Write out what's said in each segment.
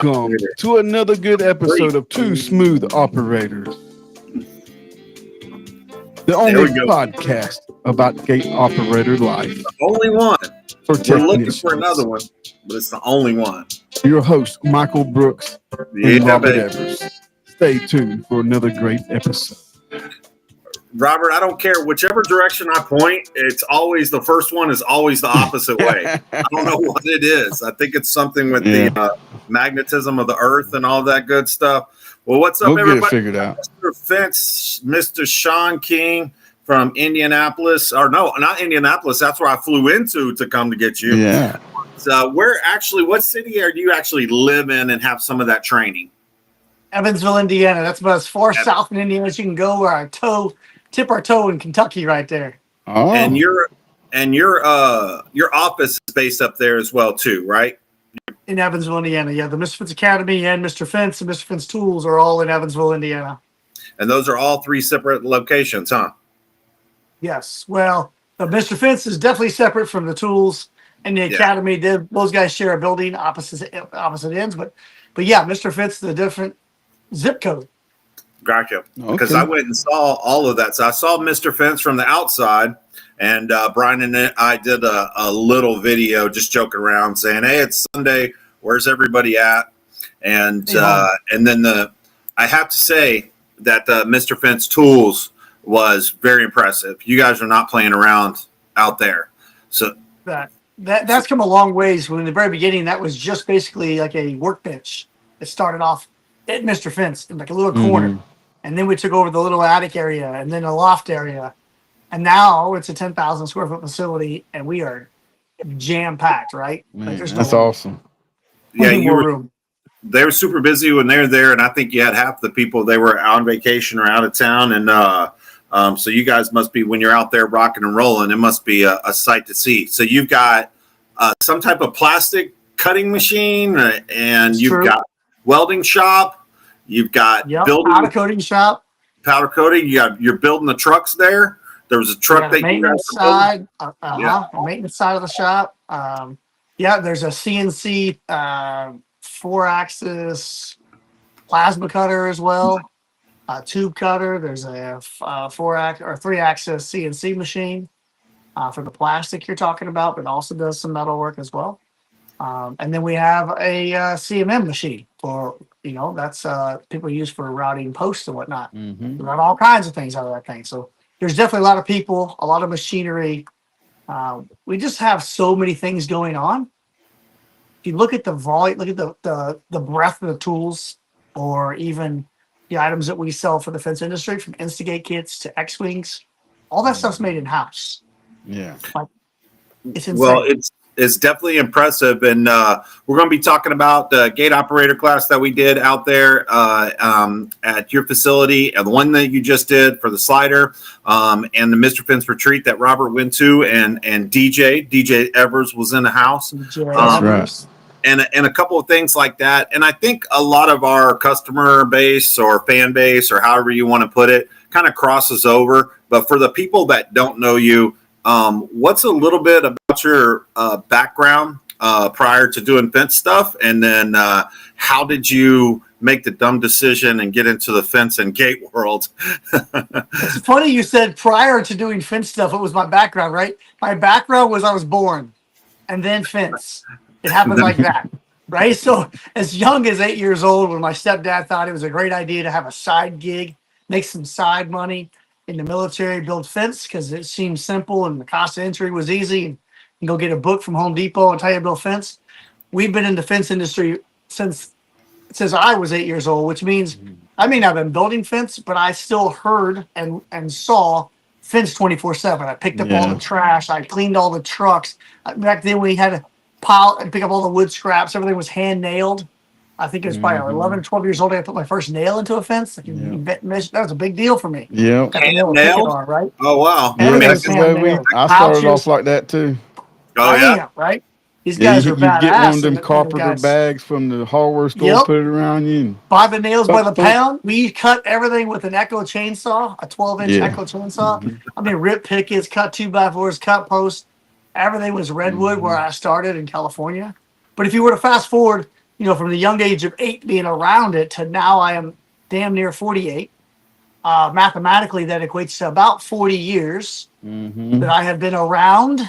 Welcome to another good episode of Two Smooth Operators, the only podcast about gate operator life. The only one. We're looking for another one, but it's the only one. Your host, Michael Brooks and Robert Evers. Stay tuned for another great episode. Robert, I don't care whichever direction I point. It's always the first one is always the opposite way. I don't know what it is. I think it's something with the magnetism of the earth and all that good stuff. Well, what's up, everybody? We'll get it figured out. Mr. Fence, Mr. Sean King from Indianapolis, or no, not Indianapolis. That's where I flew into to come to get you. Yeah. So, what city do you actually live in and have some of that training? Evansville, Indiana. That's about as far south in Indiana as you can go. Where I tip our toe in Kentucky, right there. Oh. And your office is based up there as well, too, right? In Evansville, Indiana. Yeah, the Mr. Fence Academy and Mr. Fence and Mr. Fence Tools are all in Evansville, Indiana. And those are all three separate locations, huh? Yes. Well, the Mr. Fence is definitely separate from the Tools and the Academy. Those guys share a building, opposite ends. But yeah, Mr. Fence, the different zip code. Gotcha. Because I went and saw all of that. So I saw Mr. Fence from the outside, and Brian and I did a little video just joking around saying, hey, it's Sunday. Where's everybody at? And then I have to say that Mr. Fence Tools was very impressive. You guys are not playing around out there. So that's come a long ways. When in the very beginning, that was just basically like a workbench. It started off at Mr. Fence in like a little corner. And then we took over the little attic area and then a loft area. And now it's a 10,000 square foot facility and we are jam packed, right? Man, that's awesome. Yeah, they were super busy when they were there. And I think you had half the people, they were on vacation or out of town. And so you guys must be, when you're out there rocking and rolling, it must be a sight to see. So you've got some type of plastic cutting machine and you've got welding shop. You've got building powder coating shop. Powder coating. You're building the trucks there. There was a truck that maintenance side. Maintenance side of the shop. There's a CNC 4-axis plasma cutter as well. Tube cutter. There's a 3-axis CNC machine for the plastic you're talking about, but also does some metal work as well. And then we have a CMM machine for, that's people use for routing posts and whatnot. We run all kinds of things out of that thing. So there's definitely a lot of people, a lot of machinery. We just have so many things going on. If you look at the volume, look at the breadth of the tools, or even the items that we sell for the fence industry, from Instigate kits to X-Wings, all that stuff's made in-house. Yeah. It's insane. Well, it's definitely impressive, and we're going to be talking about the gate operator class that we did out there at your facility, and the one that you just did for the slider, and the Mr. Fence retreat that Robert went to, and DJ Evers was in the house. That's right. And a couple of things like that. And I think a lot of our customer base or fan base, or however you want to put it, kind of crosses over. But for the people that don't know you, what's a little bit about your background prior to doing fence stuff? And then how did you make the dumb decision and get into the fence and gate world? It's funny you said prior to doing fence stuff, it was my background, right? My background was I was born and then fence. It happened like that, right? So as young as 8 years old, when my stepdad thought it was a great idea to have a side gig, make some side money in the military, build fence, because it seemed simple and the cost of entry was easy, and you go get a book from Home Depot and tell you to build fence. We've been in the fence industry since I was 8 years old, which means I may not have been building fence, but I still heard and saw fence 24/7. I picked up all the trash. I cleaned all the trucks. Back then we had to pile and pick up all the wood scraps. Everything was hand nailed. I think it was probably 11 or 12 years old. I put my first nail into a fence. That was a big deal for me. Yeah. On, right? Oh, wow. Yeah, that's the way I started off like that, too. Oh, yeah. Right? These guys are badass. You get one of them carpenter bags from the hardware store, put it around you. And buy the nails by the pound. We cut everything with an Echo chainsaw, a 12-inch Echo chainsaw. I mean, rip pickets, cut 2x4s, cut posts. Everything was redwood where I started in California. But if you were to fast forward, from the young age of 8 being around it to now I am damn near 48. Mathematically, that equates to about 40 years that I have been around,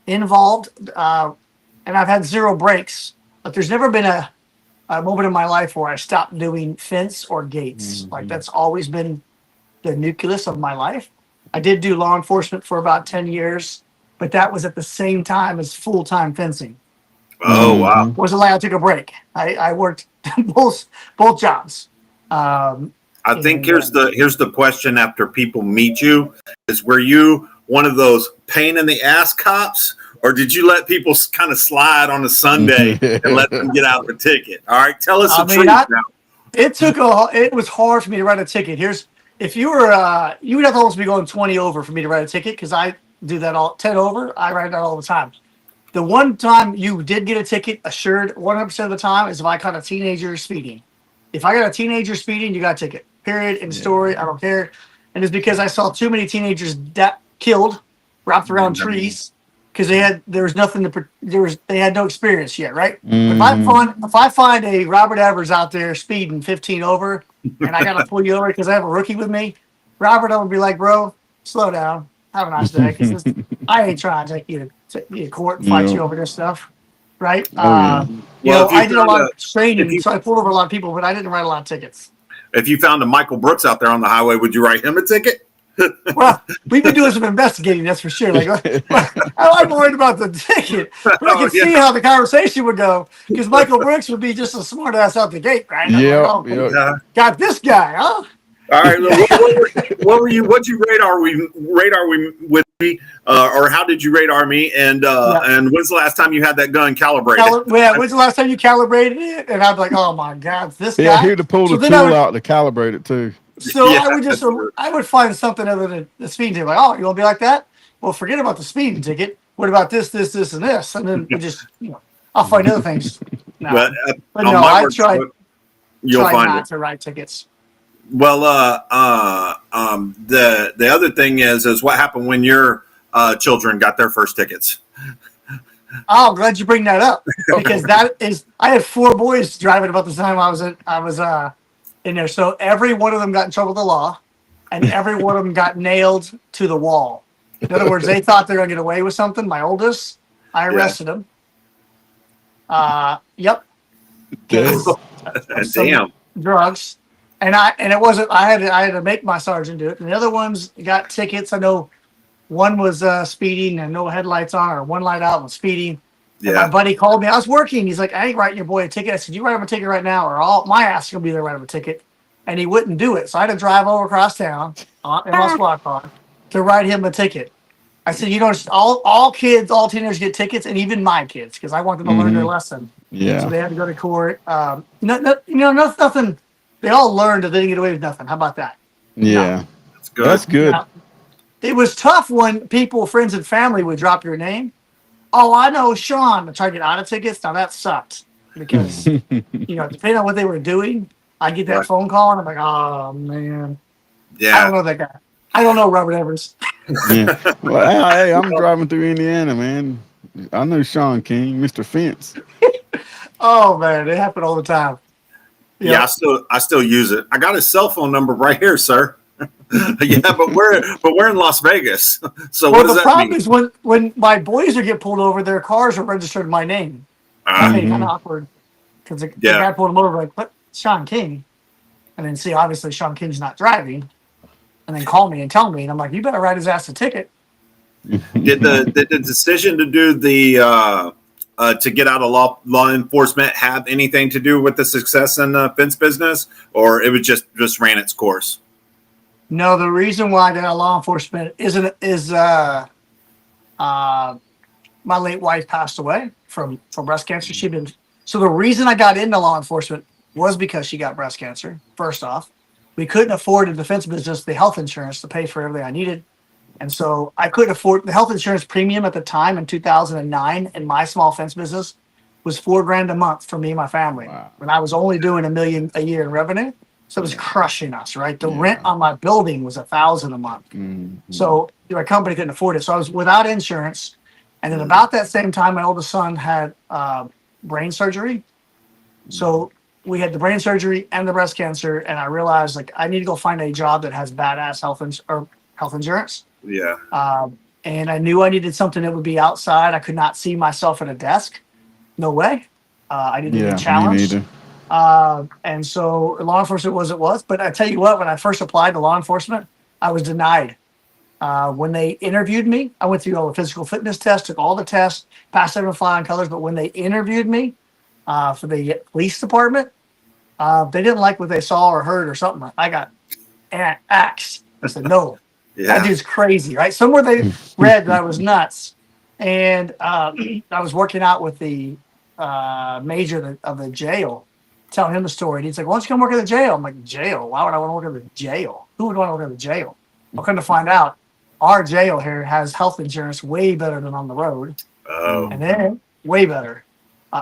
involved, and I've had zero breaks. But there's never been a moment in my life where I stopped doing fence or gates. Like that's always been the nucleus of my life. I did do law enforcement for about 10 years, but that was at the same time as full-time fencing. Oh, wow. Wasn't like I took a break. I worked both jobs. I think here's the question after people meet you is, were you one of those pain in the ass cops, or did you let people kind of slide on a Sunday and let them get out the ticket? All right, tell us the truth now. It was hard for me to write a ticket. If you were you would have to almost be going 20 over for me to write a ticket, because I do that all 10 over. I write that all the time. The one time you did get a ticket, assured 100% of the time, is if I caught a teenager speeding. If I got a teenager speeding, you got a ticket. Period. End story. I don't care. And it's because I saw too many teenagers killed, wrapped around trees, because they had no experience yet, right? If I find a Robert Evers out there speeding 15 over, and I gotta pull you over because I have a rookie with me, Robert, I would be like, bro, slow down. Have a nice day. Because I ain't trying to take you to court and fight you over this stuff, right? I did a lot of training, so I pulled over a lot of people, but I didn't write a lot of tickets. If you found a Michael Brooks out there on the highway, would you write him a ticket? Well, we've been doing some investigating, that's for sure. I'm worried about the ticket, but I can see how the conversation would go, because Michael Brooks would be just a smart ass out the gate, right? Got this guy, huh? All right. What'd you rate Are We with me, or how did you rate Army? And when's the last time you had that gun calibrated? When's the last time you calibrated it? And I'd be like, oh my god, this guy. Yeah, he had to pull the tool out to calibrate it too. So I would find something other than the speeding ticket. Like, oh, you want to be like that? Well, forget about the speeding ticket. What about this, and this? And then we just, I'll find other things. No. But no, I try not to write tickets. Well, the other thing is what happened when your children got their first tickets? Oh, I'm glad you bring that up, because I had 4 boys driving about the time I was in there. So every one of them got in trouble with the law, and every one of them got nailed to the wall. In other words, they thought they were going to get away with something. My oldest, I arrested him. Yep. Damn. Drugs. And it wasn't. I had to make my sergeant do it. And the other ones got tickets. I know one was speeding and no headlights on, or one light out and speeding. And my buddy called me. I was working. He's like, I ain't writing your boy a ticket. I said, you write him a ticket right now, or all my ass is gonna be there to write him a ticket. And he wouldn't do it. So I had to drive over across town in my squad car to write him a ticket. I said, all kids, all teenagers get tickets, and even my kids, because I want them to learn their lesson. Yeah. So they had to go to court. Nothing. They all learned that they didn't get away with nothing. How about that? Yeah. No. That's good. That's good. Now, it was tough when people, friends and family would drop your name. Oh, I know Sean. To try to get out of tickets. Now that sucked, because, depending on what they were doing, I get that phone call and I'm like, oh, man. Yeah. I don't know that guy. I don't know Robert Evers. Yeah. Well, hey, I'm driving through Indiana, man. I know Sean King, Mr. Fence. Oh, man. It happened all the time. Yeah, I still use it. I got his cell phone number right here, sir. Yeah, but we're in Las Vegas. So what does that mean? Well, the problem is when my boys would get pulled over, their cars are registered in my name. That made it kind of awkward, because the guy pulled them over like, what? Sean King, and then see, obviously Sean King's not driving, and then call me and tell me, and I'm like, you better write his ass a ticket. Did the decision to do the to get out of law enforcement have anything to do with the success in the fence business, or it was just ran its course? No, the reason why I got out of law enforcement is my late wife passed away from breast cancer. So the reason I got into law enforcement was because she got breast cancer. First off, we couldn't afford the defense business, the health insurance, to pay for everything I needed. And so I couldn't afford the health insurance premium at the time in 2009 in my small fence business was $4,000 a month for me and my family. Wow. When I was only doing $1 million a year in revenue. So it was crushing us, right? The rent on my building was $1,000 a month. Mm-hmm. So my company couldn't afford it. So I was without insurance. And then about that same time, my oldest son had brain surgery. So we had the brain surgery and the breast cancer, and I realized like I need to go find a job that has badass health insurance. Yeah. And I knew I needed something that would be outside. I could not see myself at a desk. No way. I needed a Yeah, me challenge. neither. And so law enforcement was it was. But I tell you what, when I first applied to law enforcement, I was denied. When they interviewed me, I went through all the physical fitness tests, took all the tests, passed every flying colors. But when they interviewed me for the police department, they didn't like what they saw or heard or something. I got axed. I said, no, that dude's crazy, right? Somewhere they read that I was nuts. And I was working out with the major of the jail, telling him the story. And he's like, why don't you come work at the jail? I'm like, jail? Why would I want to work at the jail? Who would want to work at the jail? Well, come to find out, our jail here has health insurance way better than on the road. Oh. And then way better.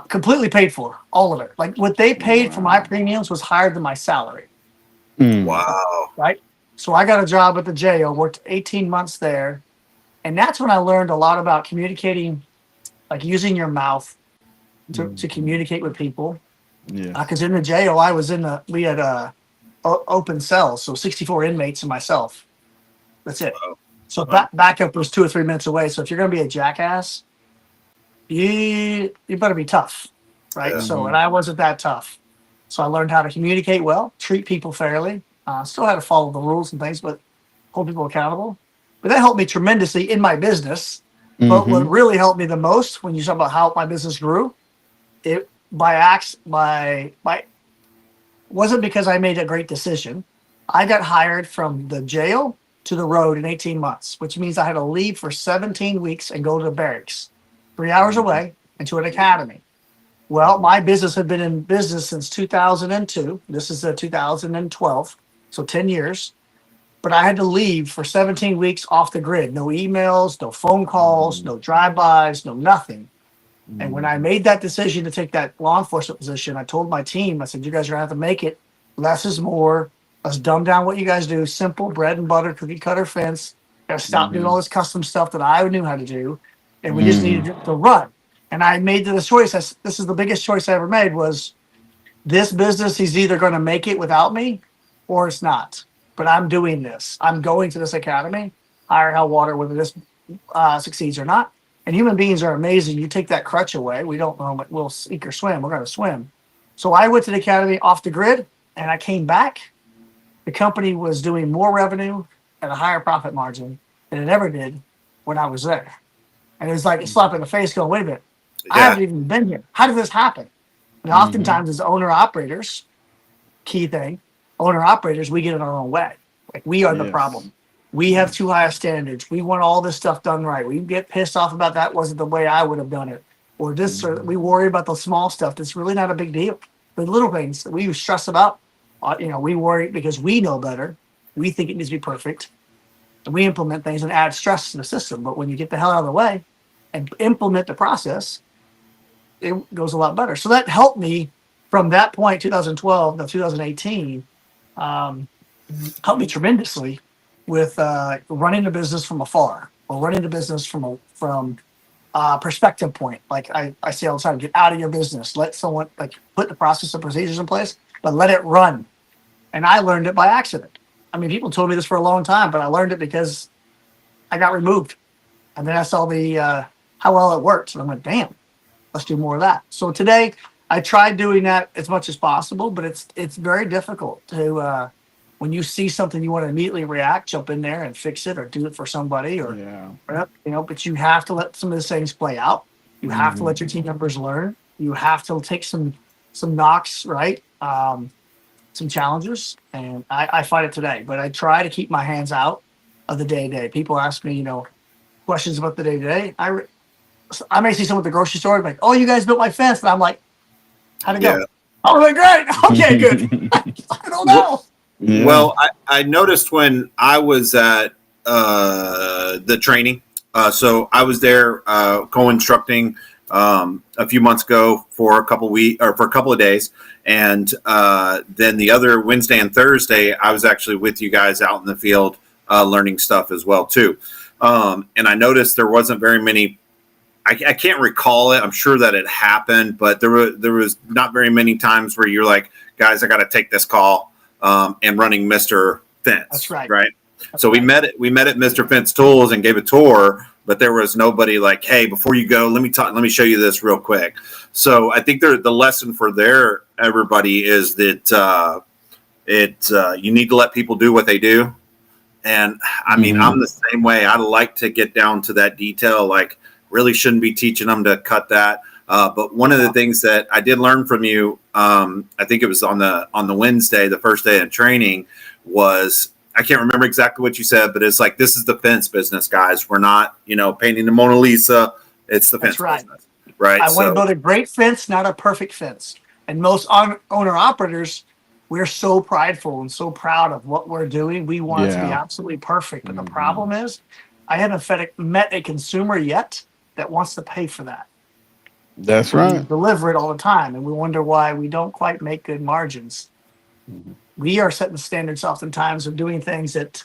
Completely paid for, all of it. Like what they paid for my premiums was higher than my salary. Wow. Right? So I got a job at the jail, worked 18 months there. And that's when I learned a lot about communicating, like using your mouth to communicate with people. Yeah. Because in the jail, we had open cells, so 64 inmates and myself. That's it. Wow. So backup was 2 or 3 minutes away. So if you're going to be a jackass, you better be tough, right? Yeah. So, and I wasn't that tough. So I learned how to communicate well, treat people fairly. Still had to follow the rules and things, but hold people accountable. But that helped me tremendously in my business. But what really helped me the most when you talk about how my business grew, it wasn't because I made a great decision. I got hired from the jail to the road in 18 months, which means I had to leave for 17 weeks and go to the barracks, 3 hours away, and to an academy. Well, my business had been in business since 2002. This is 2012, so 10 years. But I had to leave for 17 weeks off the grid. No emails, no phone calls, no drive-bys, no nothing. And when I made that decision to take that law enforcement position, I told my team, I said, you guys are going to have to make it. Less is more. Let's dumb down what you guys do. Simple bread and butter, cookie cutter fence. Got to stop doing all this custom stuff that I knew how to do. And we just needed to run. And I made the choice. This is the biggest choice I ever made was this business is either going to make it without me or it's not. But I'm doing this. I'm going to this academy, higher hell water, whether this succeeds or not. And human beings are amazing. You take that crutch away. We don't know we'll sink or swim. We're going to swim. So I went to the academy off the grid and I came back. The company was doing more revenue at a higher profit margin than it ever did when I was there. And it was like a slap in the face going, wait a minute. I haven't even been here. How did this happen? And oftentimes as owner-operators, key thing, owner-operators, we get in our own way. Like we are the problem. We have too high standards. We want all this stuff done right. We get pissed off about that wasn't the way I would have done it. Or this, or we worry about the small stuff that's really not a big deal. The little things that we stress about, we worry because we know better. We think it needs to be perfect. And we implement things and add stress to the system. But when you get the hell out of the way and implement the process, it goes a lot better. So that helped me from that point, 2012 to 2018, helped me tremendously with running the business from afar or running the business from a perspective point. Like I say all the time, get out of your business. Let someone put the process and procedures in place, but let it run. And I learned it by accident. I mean, people told me this for a long time, but I learned it because I got removed. And then I saw how well it worked. And I went, damn, let's do more of that. So today I tried doing that as much as possible, but it's very difficult to, when you see something you want to immediately react, jump in there and fix it or do it for somebody but you have to let some of the things play out. You have to let your team members learn. You have to take some knocks, right? Some challenges, and I fight it today, but I try to keep my hands out of the day-to-day. People ask me, questions about the day-to-day. I may see someone at the grocery store like, oh, you guys built my fence, and I'm like, how'd it go? Oh, like, great. Okay, good. I don't know. Yeah. Well, I noticed when I was at the training, so I was there co-instructing a few months ago for a couple of days, and then the other Wednesday and Thursday, I was actually with you guys out in the field learning stuff as well too. And I noticed there wasn't very many I can't recall it. I'm sure that it happened, but there was not very many times where you're like, guys, I got to take this call, and running Mr. Fence. That's right. Right. So we met at Mr. Fence Tools and gave a tour, but there was nobody like, hey, before you go, let me show you this real quick. So I think the lesson for everybody is that you need to let people do what they do. And I mean, I'm the same way. I like to get down to that detail. Like, really shouldn't be teaching them to cut that. But one of the things that I did learn from you, I think it was on the Wednesday, the first day of training, was, I can't remember exactly what you said, but it's like, this is the fence business, guys. We're not, painting the Mona Lisa. It's the fence business, right? I want to build a great fence, not a perfect fence. And most owner operators, we're so prideful and so proud of what we're doing. We want it to be absolutely perfect. But the problem is, I haven't met a consumer yet that wants to pay for that. That's right. We deliver it all the time, and we wonder why we don't quite make good margins. We are setting standards oftentimes of doing things that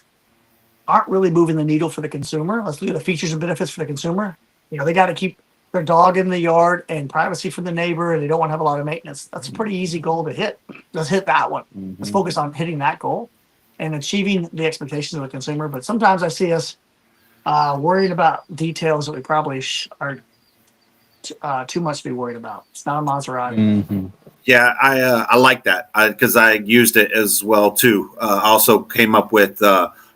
aren't really moving the needle for the consumer. Let's look at the features and benefits for the consumer. They got to keep their dog in the yard and privacy from the neighbor, and they don't want to have a lot of maintenance. That's a pretty easy goal to hit. Let's hit that one. Let's focus on hitting that goal and achieving the expectations of the consumer. But sometimes I see us worrying about details that we probably are too much to be worried about. It's not a Maserati. Yeah, I like that because I used it as well too. I also came up with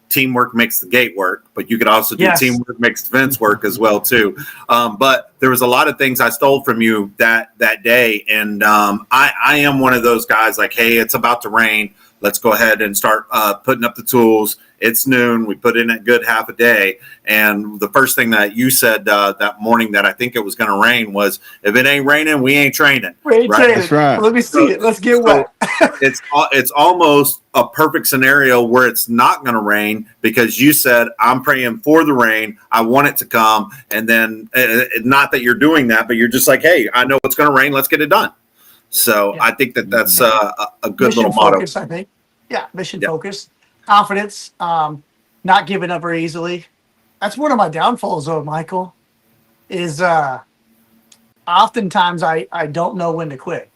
teamwork makes the gate work, but you could also do teamwork makes the fence work as well too. But there was a lot of things I stole from you that day, and I am one of those guys like, hey, it's about to rain. Let's go ahead and start putting up the tools. It's noon. We put in a good half a day. And the first thing that you said that morning that I think it was going to rain was, if it ain't raining, we ain't training. We ain't training. That's right. Let me see it. Let's get wet. It's almost a perfect scenario where it's not going to rain, because you said, I'm praying for the rain. I want it to come. And then not that you're doing that, but you're just like, hey, I know it's going to rain. Let's get it done. So I think that's a good mission little motto. Focus, I think. Yeah, mission focus, confidence, not giving up very easily. That's one of my downfalls, though, Michael, is oftentimes I don't know when to quit.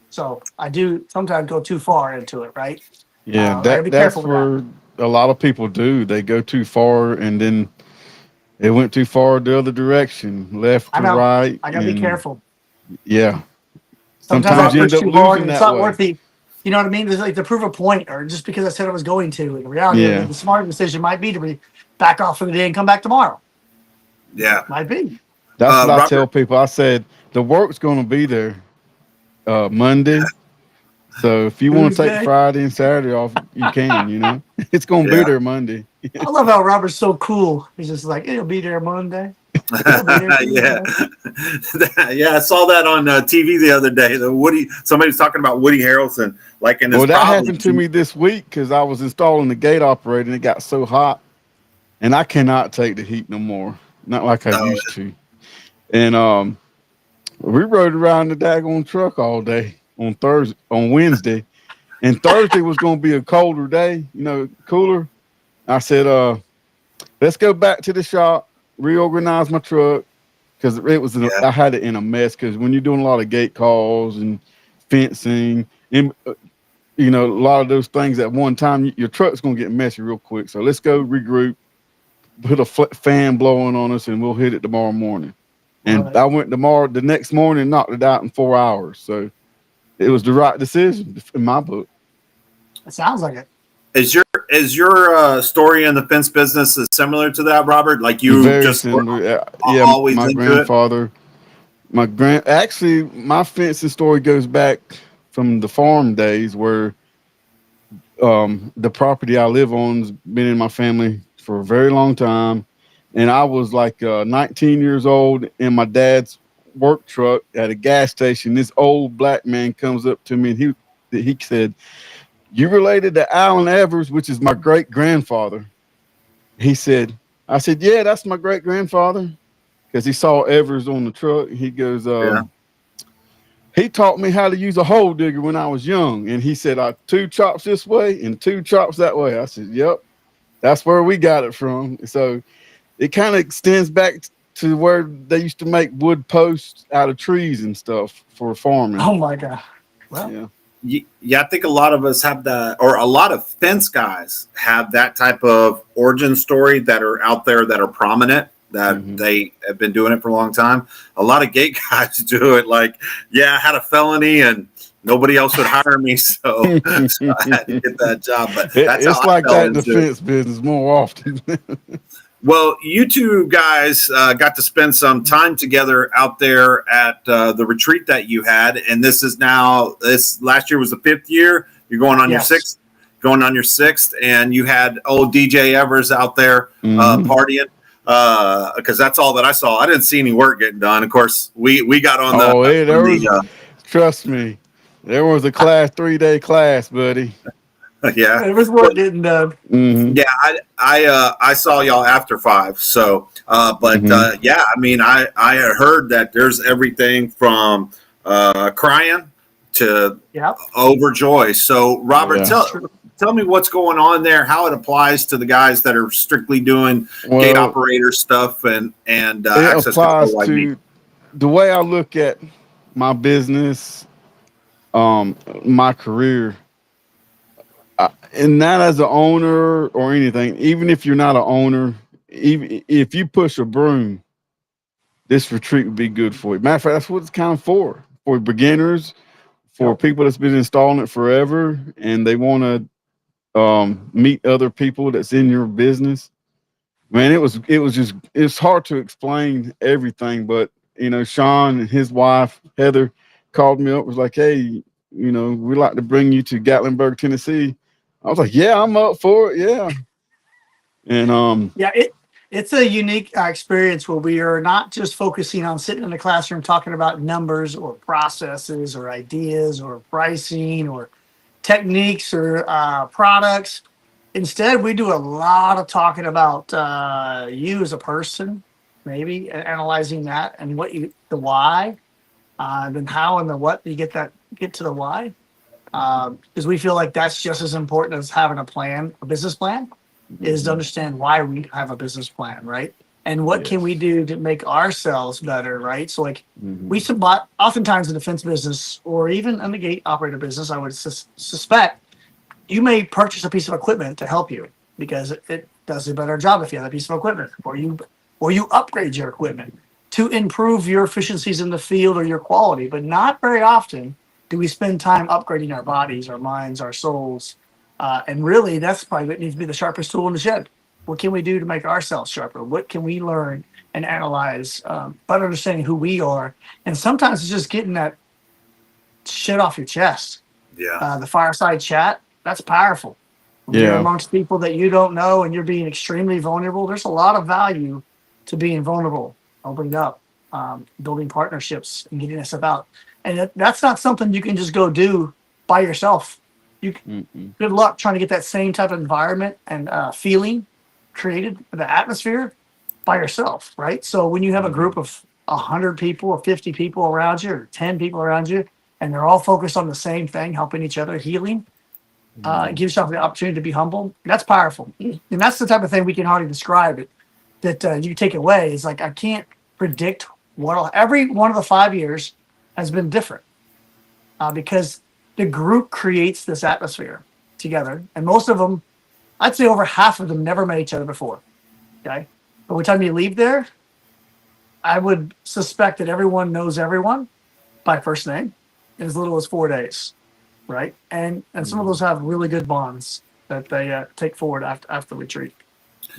So I do sometimes go too far into it, right? Yeah, that's where a lot of people do. They go too far, and then they went too far the other direction, left to right. I gotta be careful. Yeah. Sometimes you end up losing it's not worth the, you know what I mean? It's like to prove a point, or just because I said I was going to. In reality, the smart decision might be to back off for the day and come back tomorrow. Yeah. Might be. That's what I tell people. I said, the work's going to be there Monday. So if you want to take Friday and Saturday off, you can, It's going to be there Monday. I love how Robert's so cool. He's just like, it'll be there Monday. Yeah, I saw that on TV the other day. Somebody was talking about Woody Harrelson, like in this. Well, that happened to me this week because I was installing the gate operator and it got so hot, and I cannot take the heat no more, not like I used to. And we rode around the daggone truck all day on Wednesday, and Thursday was going to be a colder day, cooler. I said, let's go back to the shop. Reorganize my truck, because it was I had it in a mess, because when you're doing a lot of gate calls and fencing and a lot of those things at one time, your truck's gonna get messy real quick. So let's go regroup, put a fan blowing on us, and we'll hit it tomorrow morning. And I went the next morning, knocked it out in 4 hours. So it was the right decision in my book. It sounds like it. Is your story in the fence business is similar to that, Robert? Like you Very just similar. Always my grandfather, actually my fencing story goes back from the farm days, where the property I live on's been in my family for a very long time, and I was like 19 years old in my dad's work truck at a gas station. This old black man comes up to me and he said, "You related to Allen Evers, which is my great grandfather?" I said, "Yeah, that's my great grandfather," because he saw Evers on the truck. He goes, "He taught me how to use a hole digger when I was young." And he said, 2 chops this way and 2 chops that way. I said, "Yep, that's where we got it from." So it kind of extends back to where they used to make wood posts out of trees and stuff for farming. Oh my God. Well, yeah, I think a lot of us have that, or a lot of fence guys have that type of origin story that are out there that are prominent, that they have been doing it for a long time. A lot of gate guys do it like, yeah, I had a felony and nobody else would hire me, so I had to get that job. But that's it's how like I fell that in the into it. fence business more often. Well, you two guys got to spend some time together out there at the retreat that you had, and this last year was the 5th year. You're going on your sixth, and you had old DJ Evers out there partying, because that's all that I saw. I didn't see any work getting done. Of course, we got on trust me, there was a 3-day class, buddy. Yeah, there was work getting done. Yeah, I saw y'all after 5. So, yeah, I mean, I heard that there's everything from crying to overjoy. So, Robert, tell me what's going on there, how it applies to the guys that are strictly doing gate operator stuff and it access applies control like to me. The way I look at my business, my career. And not as an owner or anything, even if you're not an owner, even if you push a broom, this retreat would be good for you. Matter of fact, that's what it's kind of for beginners, for people that's been installing it forever and they want to meet other people that's in your business. Man, it's hard to explain everything, but Sean and his wife Heather called me up, was like, hey, we'd like to bring you to Gatlinburg, Tennessee. I was like, yeah, I'm up for it. Yeah. And it's a unique experience where we are not just focusing on sitting in the classroom talking about numbers or processes or ideas or pricing or techniques or products. Instead, we do a lot of talking about you as a person, maybe analyzing that and the why, then how and the what you get to the why. Because we feel like that's just as important as having a business plan, is to understand why we have a business plan, right? And what can we do to make ourselves better, right? So like oftentimes in the fence business or even in the gate operator business, I would suspect you may purchase a piece of equipment to help you because it does a better job if you have a piece of equipment, or you upgrade your equipment to improve your efficiencies in the field or your quality. But not very often do we spend time upgrading our bodies, our minds, our souls? And really, that's probably what needs to be the sharpest tool in the shed. What can we do to make ourselves sharper? What can we learn and analyze, better understanding who we are? And sometimes it's just getting that shit off your chest. Yeah. The fireside chat, that's powerful. When you're amongst people that you don't know and you're being extremely vulnerable, there's a lot of value to being vulnerable, opening up, building partnerships, and getting this about. And that's not something you can just go do by yourself. Good luck trying to get that same type of environment and feeling created, the atmosphere, by yourself, right? So when you have a group of 100 people or 50 people around you or 10 people around you, and they're all focused on the same thing, helping each other, healing, give yourself the opportunity to be humble. That's powerful. And that's the type of thing we can hardly describe it, that you take away. Is like, I can't predict every one of the 5 years has been different because the group creates this atmosphere together. And most of them, I'd say over half of them never met each other before. Okay. But by the time you leave there, I would suspect that everyone knows everyone by first name in as little as 4 days. Right. And some of those have really good bonds that they take forward after the retreat.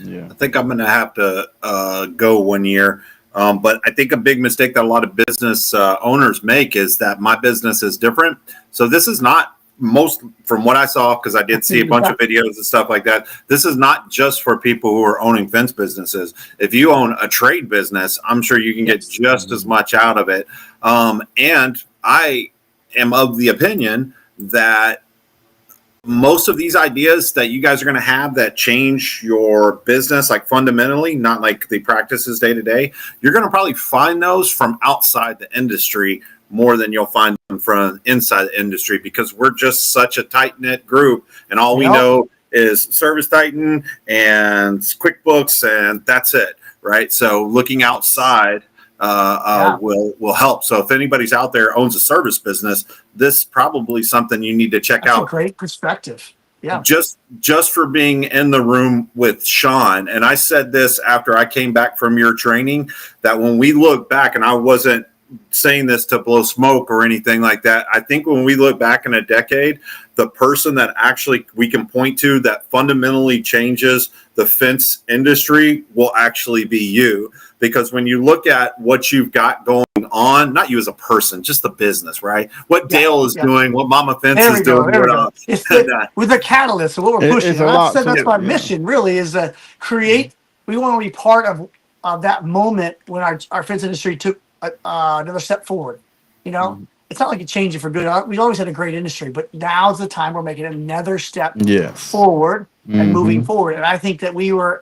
Yeah. I think I'm going to have to go one year. But I think a big mistake that a lot of business owners make is that my business is different. So this is not from what I saw, because I did see a bunch of videos and stuff like that. This is not just for people who are owning fence businesses. If you own a trade business, I'm sure you can get just as much out of it. And I am of the opinion that most of these ideas that you guys are going to have that change your business, like fundamentally, not like the practices day to day, you're going to probably find those from outside the industry more than you'll find them from inside the industry, because we're just such a tight knit group, and all we know is Service Titan and QuickBooks, and that's it. right? So looking outside will help. So if anybody's out there owns a service business, this is probably something you need to check That's out. a great perspective. Yeah. Just for being in the room with Sean. And I said this after I came back from your training, that when we look back, and I wasn't saying this to blow smoke or anything like that, I think when we look back in a decade, the person that actually we can point to that fundamentally changes the fence industry will actually be you. Because when you look at what you've got going on, not you as a person, just the business, right? What Dale is doing, what Mama Fence is doing. It's with the catalyst of what we're pushing. That's my mission, really, is to create. We want to be part of that moment when our fence industry took another step forward. You know, it's not like it changed it for good. We always had a great industry, but now's the time we're making another step forward and moving forward. And I think that we were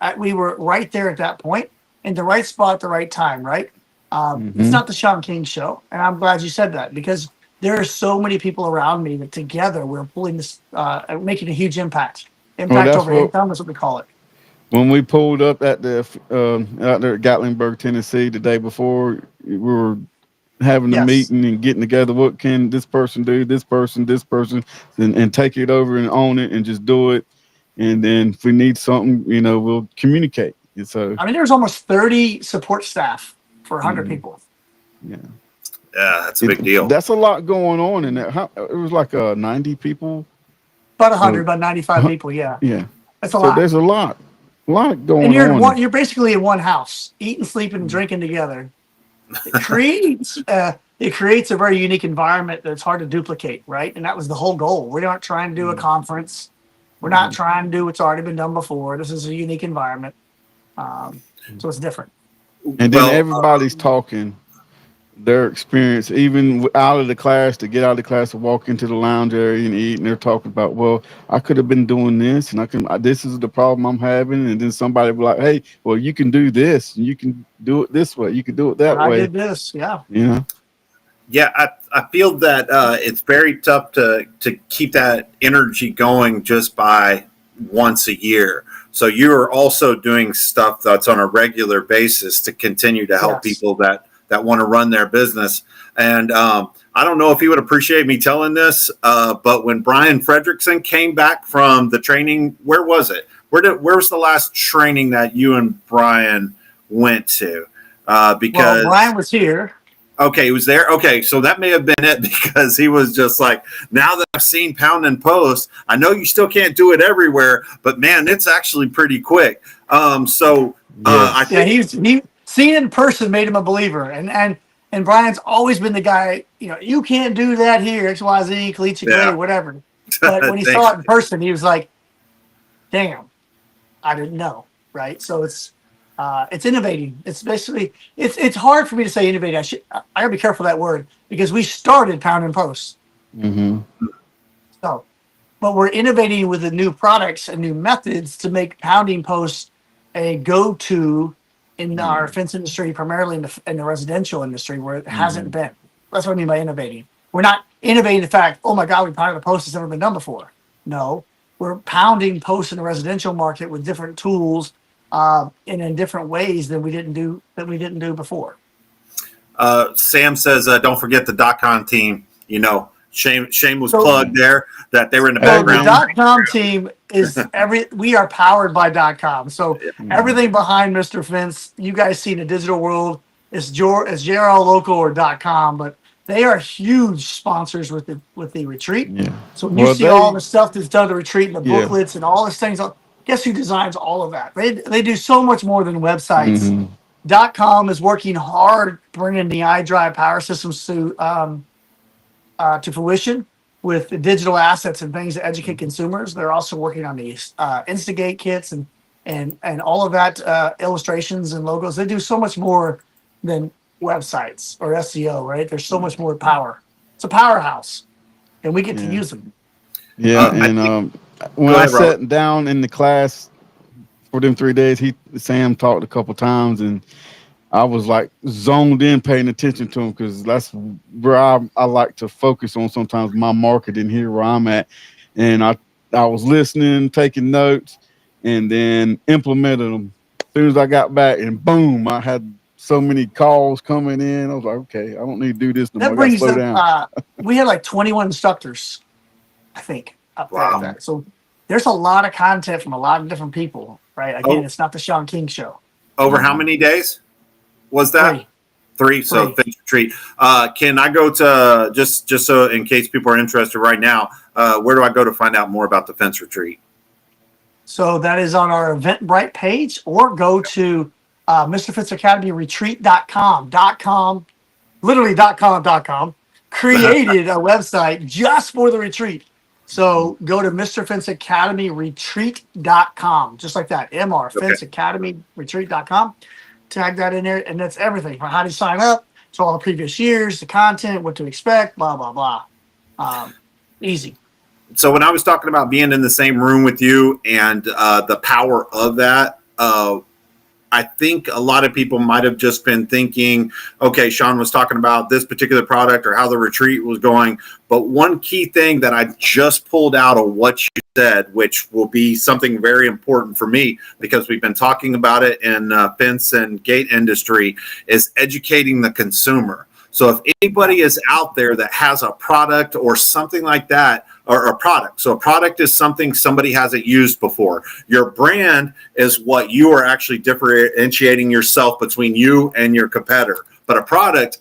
right there at that point, in the right spot at the right time, right? It's not the Sean King show. And I'm glad you said that, because there are so many people around me that together we're pulling this, making a huge impact. Impact over income, that's what we call it. When we pulled up at the out there at Gatlinburg, Tennessee, the day before, we were having a meeting and getting together. What can this person do? This person, and take it over and own it and just do it. And then if we need something, we'll communicate. And so, I mean, there's almost 30 support staff for 100 people. Yeah, that's a big deal. That's a lot going on in that. It was like 90 people. About 100, about 95 people. Yeah. Yeah. That's a lot. There's a lot going and on. You're basically in one house, eating, sleeping, and drinking together. It creates a very unique environment that's hard to duplicate, right? And that was the whole goal. We aren't trying to do a conference. We're not trying to do what's already been done before. This is a unique environment. So it's different. And then everybody's talking their experience, even out of the class, to get out of the class, to walk into the lounge area and eat, and they're talking about, well, I could have been doing this, and this is the problem I'm having, and then somebody will be like, hey, well, you can do this, and you can do it this way, you can do it that way. I did this, yeah. Yeah, I feel that it's very tough to keep that energy going just by once a year. So you are also doing stuff that's on a regular basis to continue to help people that want to run their business. And I don't know if he would appreciate me telling this, but when Brian Fredrickson came back from the training, where was it? Where was the last training that you and Brian went to? Because Brian was here. Okay, he was there. Okay, so that may have been it, because he was just like, now that I've seen Pound and Post, I know you still can't do it everywhere, but man, it's actually pretty quick. I think seeing in person made him a believer, and Brian's always been the guy. You can't do that here, XYZ, Caliche, whatever. But when he saw it in person, he was like, "Damn, I didn't know." Right? So it's innovating. It's basically it's hard for me to say innovating. I gotta be careful of that word, because we started Pound and Post. So, but we're innovating with the new products and new methods to make pounding post a go-to in our fence industry, primarily in the residential industry, where it hasn't been. That's what I mean by innovating. We're not innovating the fact, oh my God, we pounded a post that's never been done before. No, we're pounding posts in the residential market with different tools and in different ways that we didn't do before. Sam says, don't forget the .com team. Shameless plug there, that they were in the background. The .com team is we are powered by .com. So everything behind Mr. Fence, you guys see in the digital world, is JRL Local or .com, but they are huge sponsors with the retreat. Yeah. So when you see all the stuff that's done at the retreat and the booklets and all these things, guess who designs all of that? They do so much more than websites. .com is working hard bringing the iDrive power systems to fruition with the digital assets and things to educate consumers. They're also working on the Instigate kits and all of that, illustrations and logos. They do so much more than websites or SEO, right? There's so much more power. It's a powerhouse, and we get to use them. Yeah, when I sat down in the class for them 3 days, Sam talked a couple times, and I was like zoned in, paying attention to him, because that's where I like to focus on sometimes my marketing here where I'm at. And I was listening, taking notes, and then implemented them soon as I got back, and boom, I had so many calls coming in. I was like, okay, I don't need to do this no more. That I got to brings slow up. down. We had like 21 instructors, I think, up there. Wow. With that. So there's a lot of content from a lot of different people, right? Again, Oh. it's not the Sean King show. Over how many days was that? 3. So Fins Retreat. Can I go to just so in case people are interested right now? Where do I go to find out more about the Fins Retreat? So that is on our Eventbrite page, or go to Mr. Fitz Academy Retreat.com. Literally .com. Created a website just for the retreat. So go to Mr. Fitz Academy Retreat.com, just like that. Fitz Academy Retreat.com. Tag that in there, and that's everything from how to sign up to all the previous years, the content, what to expect, blah blah blah. Easy. So when I was talking about being in the same room with you and the power of that, I think a lot of people might have just been thinking, okay, Sean was talking about this particular product or how the retreat was going. But one key thing that I just pulled out of what you said, which will be something very important for me because we've been talking about it in fence and gate industry, is educating the consumer. So if anybody is out there that has a product or something like that, or a product. So a product is something somebody hasn't used before. Your brand is what you are actually differentiating yourself between you and your competitor. But a product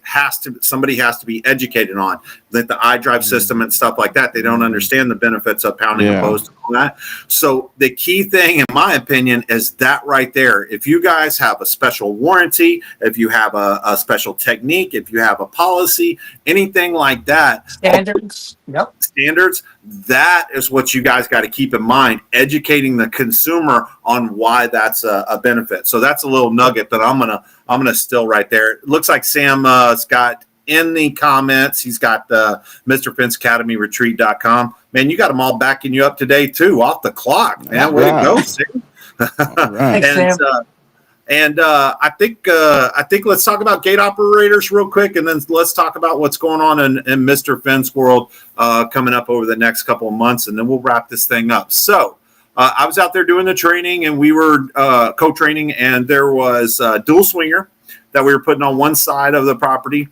somebody has to be educated on, like the iDrive system and stuff like that. They don't understand the benefits of pounding a post and all that. So the key thing, in my opinion, is that right there. If you guys have a special warranty, if you have a special technique, if you have a policy, anything like that, Standards. Yep. Standards, that is what you guys got to keep in mind, educating the consumer on why that's a benefit. So that's a little nugget that I'm gonna steal right there. It looks like Sam's got in the comments, he's got Mr. Fence Academy Retreat.com. Man, you got them all backing you up today too, off the clock, man. Way to go, Sam. Right. Thanks, Sam. And I think let's talk about gate operators real quick, and then let's talk about what's going on in Mr. Fence world coming up over the next couple of months, and then we'll wrap this thing up. So I was out there doing the training, and we were co-training, and there was a dual swinger that we were putting on one side of the property.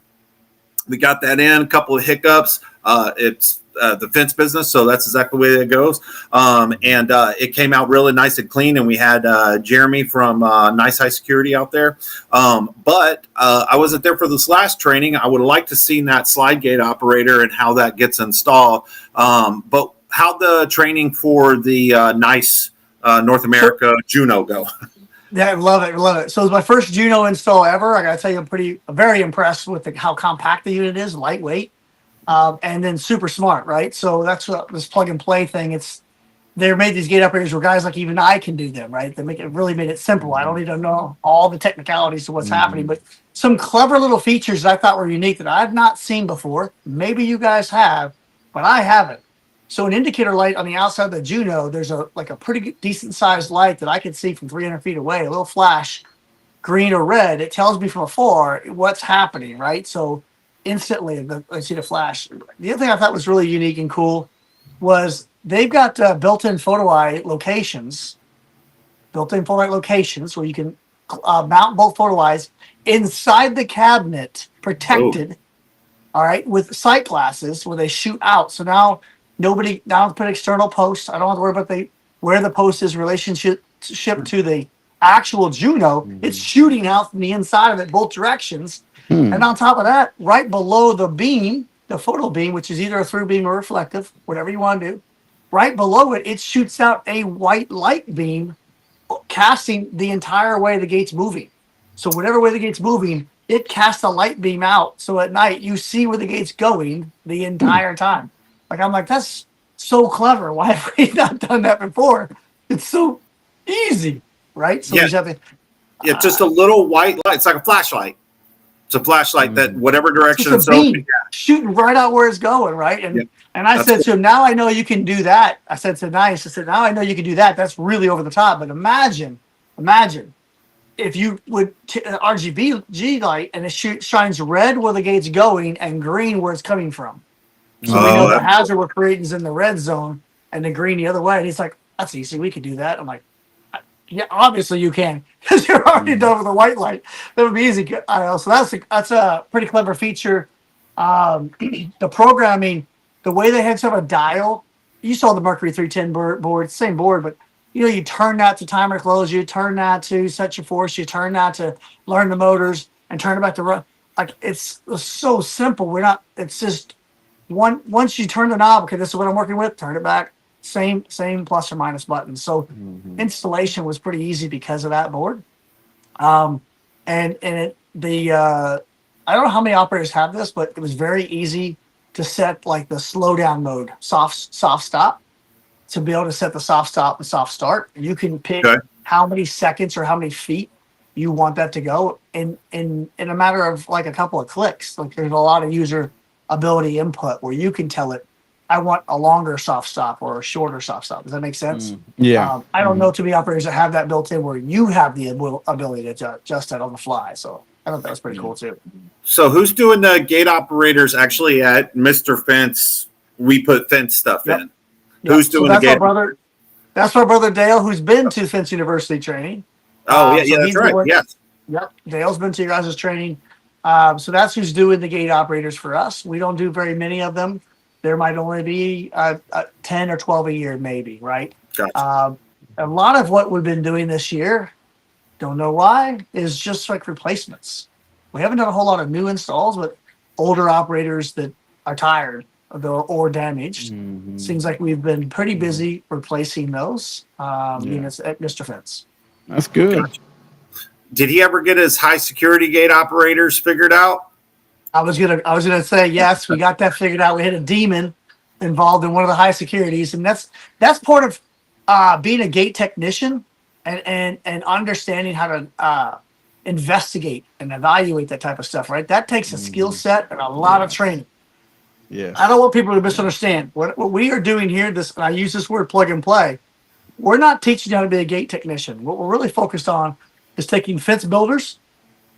We got that in, a couple of hiccups. It's the fence business, so that's exactly the way it goes. And it came out really nice and clean, and we had Jeremy from HySecurity out there. But I wasn't there for this last training. I would have liked to seen that slide gate operator and how that gets installed. But how'd the training for the North America Juno go? Yeah, I love it. So it's my first Juno install ever. I gotta tell you, I'm very impressed with how compact the unit is, lightweight. And then super smart, right? So that's what this plug and play thing. They made these gate operators where guys like even I can do them, right? They really made it simple. I don't need to know all the technicalities of what's happening, but some clever little features that I thought were unique that I've not seen before. Maybe you guys have, but I haven't. So an indicator light on the outside of the Juno, there's a pretty decent sized light that I can see from 300 feet away, a little flash, green or red. It tells me from afar what's happening, right? So instantly I see the flash. The other thing I thought was really unique and cool was they've got built-in photo eye locations where you can mount both photo eyes inside the cabinet, protected, all right, with sight glasses where they shoot out. So now now put external posts. I don't have to worry about where the post is relationship to the actual Juno. It's shooting out from the inside of it both directions. And on top of that, right below the beam, the photo beam, which is either a through beam or reflective, whatever you want to do, right below it, it shoots out a white light beam casting the entire way the gate's moving. So whatever way the gate's moving, it casts a light beam out. So at night, you see where the gate's going the entire time. I'm like, that's so clever. Why have we not done that before? It's so easy, right? So it's just a little white light. It's like a flashlight. It's a flashlight that whatever direction it's open, shooting right out where it's going, right? And I said to him, now I know you can do that. I said to Nice, now I know you can do that. That's really over the top. But imagine if you would RGB light and it shines red where the gate's going and green where it's coming from. So we know the hazard we're creating is in the red zone and the green the other way. And he's like, that's easy. We could do that. I'm like, Yeah, obviously you can because you're already done with the white light. That would be easy. I know. So that's a pretty clever feature. The programming, the way they had sort of a dial. You saw the Mercury 310 board, same board, but you turn that to timer close, you turn that to set your force, you turn that to learn the motors, and turn it back to run. Like it's so simple. We're not. It's just once you turn the knob. Okay, this is what I'm working with. Turn it back. Same plus or minus buttons. So installation was pretty easy because of that board. And I don't know how many operators have this, but it was very easy to set like the slowdown mode, soft stop, to be able to set the soft stop and soft start. You can pick how many seconds or how many feet you want that to go in a matter of like a couple of clicks. Like there's a lot of user ability input where you can tell it, I want a longer soft stop or a shorter soft stop. Does that make sense? Yeah. I don't know too many operators that have that built in where you have the ability to adjust that on the fly. So I thought that was pretty cool too. So who's doing the gate operators actually at Mr. Fence? We put fence stuff in. Who's doing the gate? That's my brother Dale, who's been to Fence University training. Oh, yeah, that's right. Yes. Yep. Dale's been to your guys' training. So that's who's doing the gate operators for us. We don't do very many of them. There might only be 10 or 12 a year, maybe, right? Gotcha. A lot of what we've been doing this year, don't know why, is just like replacements. We haven't done a whole lot of new installs, but older operators that are tired or damaged. Seems like we've been pretty busy replacing those units at Mr. Fence. That's good. Gotcha. Did he ever get his HySecurity gate operators figured out? I was gonna say yes. We got that figured out. We had a demon involved in one of the HySecurities, and that's part of being a gate technician and understanding how to investigate and evaluate that type of stuff. Right, that takes a skill set and a lot of training. Yeah, I don't want people to misunderstand what we are doing here. And I use this word plug and play. We're not teaching you how to be a gate technician. What we're really focused on is taking fence builders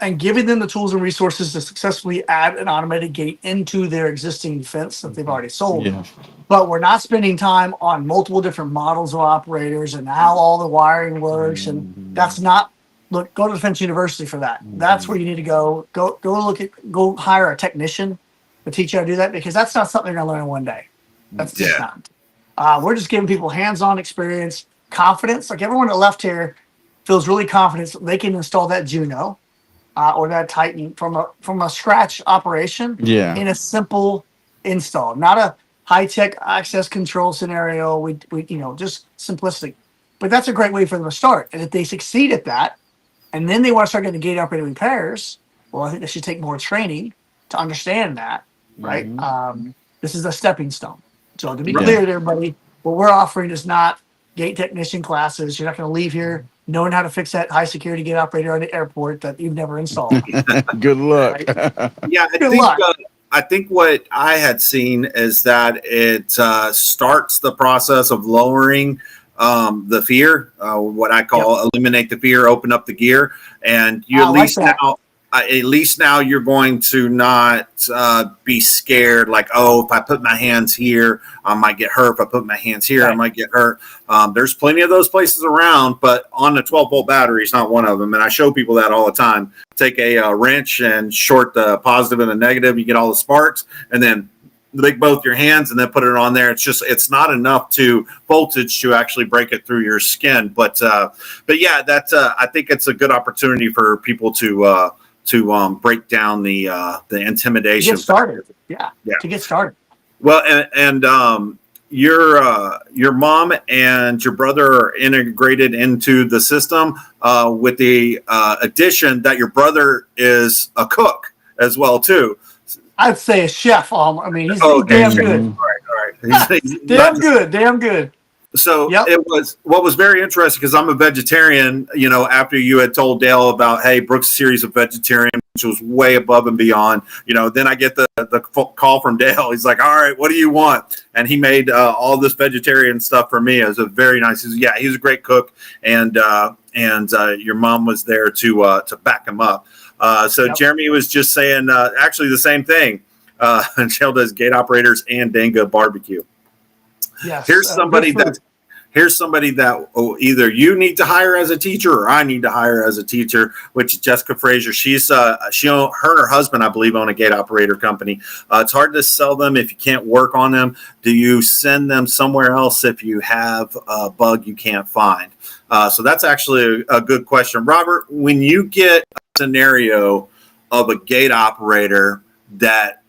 and giving them the tools and resources to successfully add an automated gate into their existing fence that they've already sold. Yeah. But we're not spending time on multiple different models of operators and how all the wiring works. And that's not, look, go to the Fence University for that. That's where you need to go go hire a technician to teach you how to do that, because that's not something you're going to learn in one day. That's just not. We're just giving people hands-on experience, confidence. Like everyone that left here feels really confident they can install that Juno or that Titan from a scratch operation in a simple install, not a high-tech access control scenario. We just simplistic. But that's a great way for them to start. And if they succeed at that, and then they want to start getting gate operating repairs, well, I think they should take more training to understand that, right? This is a stepping stone. So to be clear to everybody, what we're offering is not gate technician classes. You're not going to leave here knowing how to fix that HySecurity gate operator on the airport that you've never installed. Good luck. Right? Yeah, I think what I had seen is that it starts the process of lowering the fear, what I call eliminate the fear, open up the gear, and you at least now you're going to not be scared like, oh, if I put my hands here, I might get hurt. If I put my hands here, I might get hurt. There's plenty of those places around, but on the 12-volt battery is not one of them. And I show people that all the time. Take a wrench and short the positive and the negative. You get all the sparks, and then lick both your hands and then put it on there. It's not enough voltage to actually break it through your skin. But yeah, that's I think it's a good opportunity for people to break down the intimidation. To get started. To get started. Well, and your mom and your brother are integrated into the system with the addition that your brother is a cook as well too. I'd say a chef. I mean, he's damn good. All right. Damn good. So it was what was very interesting, because I'm a vegetarian, after you had told Dale about, hey, Brooks' series of vegetarian, which was way above and beyond, then I get the call from Dale. He's like, all right, what do you want? And he made all this vegetarian stuff for me. It was a very nice, he's a great cook. And your mom was there to back him up. Jeremy was just saying, actually the same thing. Jill does gate operators and Danga barbecue. Yes. Here's somebody here's somebody that either you need to hire as a teacher or I need to hire as a teacher, which is Jessica Frazier. Her and her husband, I believe, own a gate operator company. It's hard to sell them if you can't work on them. Do you send them somewhere else if you have a bug you can't find? So that's actually a good question. Robert, when you get a scenario of a gate operator that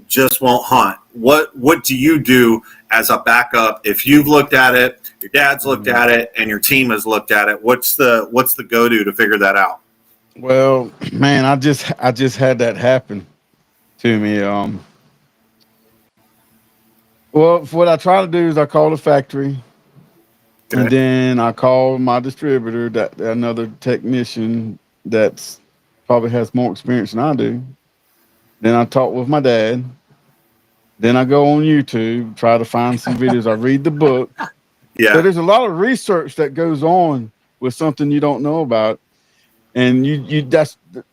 just won't hunt, what do you do as a backup? If you've looked at it, your dad's looked at it, and your team has looked at it, what's the go-to to figure that out? Well, man, I just had that happen to me. Well, what I try to do is I call the factory, and then I call my distributor, that another technician that's probably has more experience than I do. Then I talk with my dad. Then I go on YouTube, try to find some videos. I read the book. Yeah. So there's a lot of research that goes on with something you don't know about, and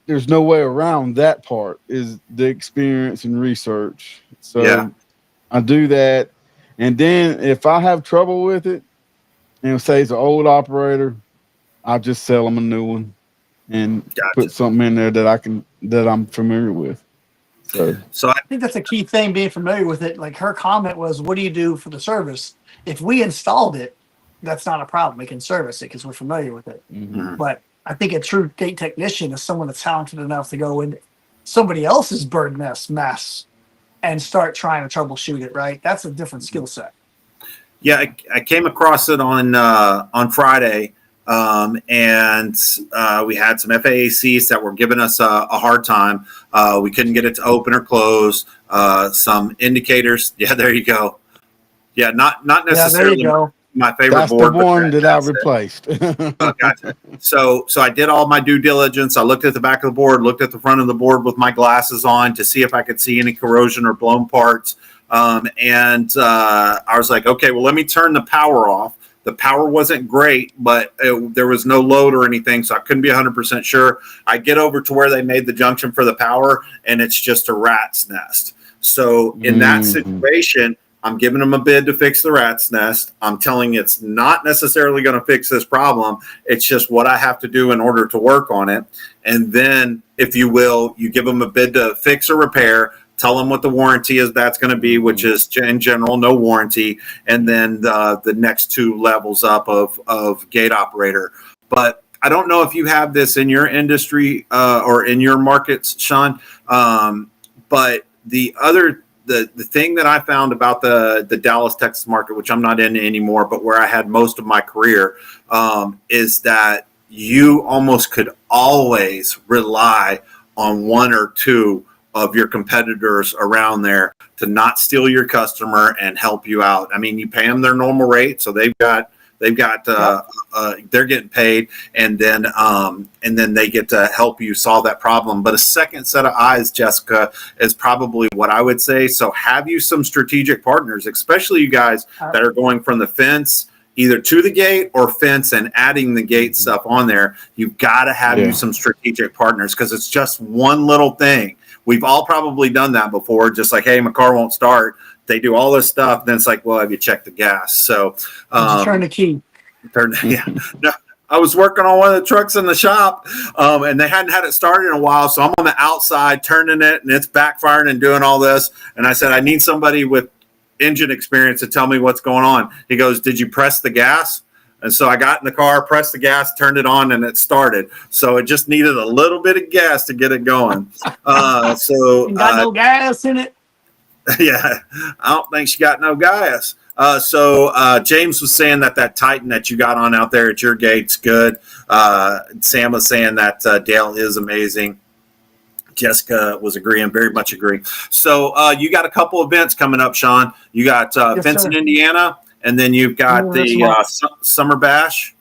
there's no way around that part, is the experience and research. So yeah. I do that, and then if I have trouble with it, and say it's an old operator, I'll just sell them a new one and put something in there that I'm familiar with. So I think that's a key thing, being familiar with it. Like her comment was, what do you do for the service? If we installed it, that's not a problem. We can service it because we're familiar with it. Mm-hmm. But I think a true gate technician is someone that's talented enough to go in somebody else's bird nest mess and start trying to troubleshoot it, right? That's a different skill set. Yeah, I came across it on Friday, and we had some FAACs that were giving us a hard time. We couldn't get it to open or close. Some indicators. Yeah, there you go. Yeah, not necessarily my favorite That's board. That's the one that I replaced. Gotcha. So I did all my due diligence. I looked at the back of the board, looked at the front of the board with my glasses on to see if I could see any corrosion or blown parts. And I was like, okay, well, let me turn the power off. The power wasn't great, but there was no load or anything, so I couldn't be 100% sure. I get over to where they made the junction for the power, and it's just a rat's nest. So in that situation, I'm giving them a bid to fix the rat's nest. I'm telling it's not necessarily going to fix this problem. It's just what I have to do in order to work on it. And then, if you will, you give them a bid to fix or repair. Tell them what the warranty is that's going to be, which is in general no warranty, and then the next two levels up of gate operator. But I don't know if you have this in your industry or in your markets, Sean. But the thing that I found about the Dallas, Texas market, which I'm not in anymore, but where I had most of my career, is that you almost could always rely on one or two of your competitors around there to not steal your customer and help you out. I mean, you pay them their normal rate, so they're getting paid, and then they get to help you solve that problem. But a second set of eyes, Jessica, is probably what I would say. So have you some strategic partners, especially you guys that are going from the fence either to the gate or fence and adding the gate stuff on there. You've got to have you some strategic partners, because it's just one little thing. We've all probably done that before. Just like, hey, my car won't start. They do all this stuff. Then it's like, well, have you checked the gas? So turn the key. No, I was working on one of the trucks in the shop, and they hadn't had it started in a while. So I'm on the outside turning it, and it's backfiring and doing all this. And I said, I need somebody with engine experience to tell me what's going on. He goes, did you press the gas? And so I got in the car, pressed the gas, turned it on, and it started. So it just needed a little bit of gas to get it going. So you got no gas in it? Yeah, I don't think she got no gas. So James was saying that Titan that you got on out there at your gate's good. Sam was saying that Dale is amazing. Jessica was agreeing, very much agree. So you got a couple events coming up, Sean. You got Fence in Indiana, and then you've got the Summer Bash.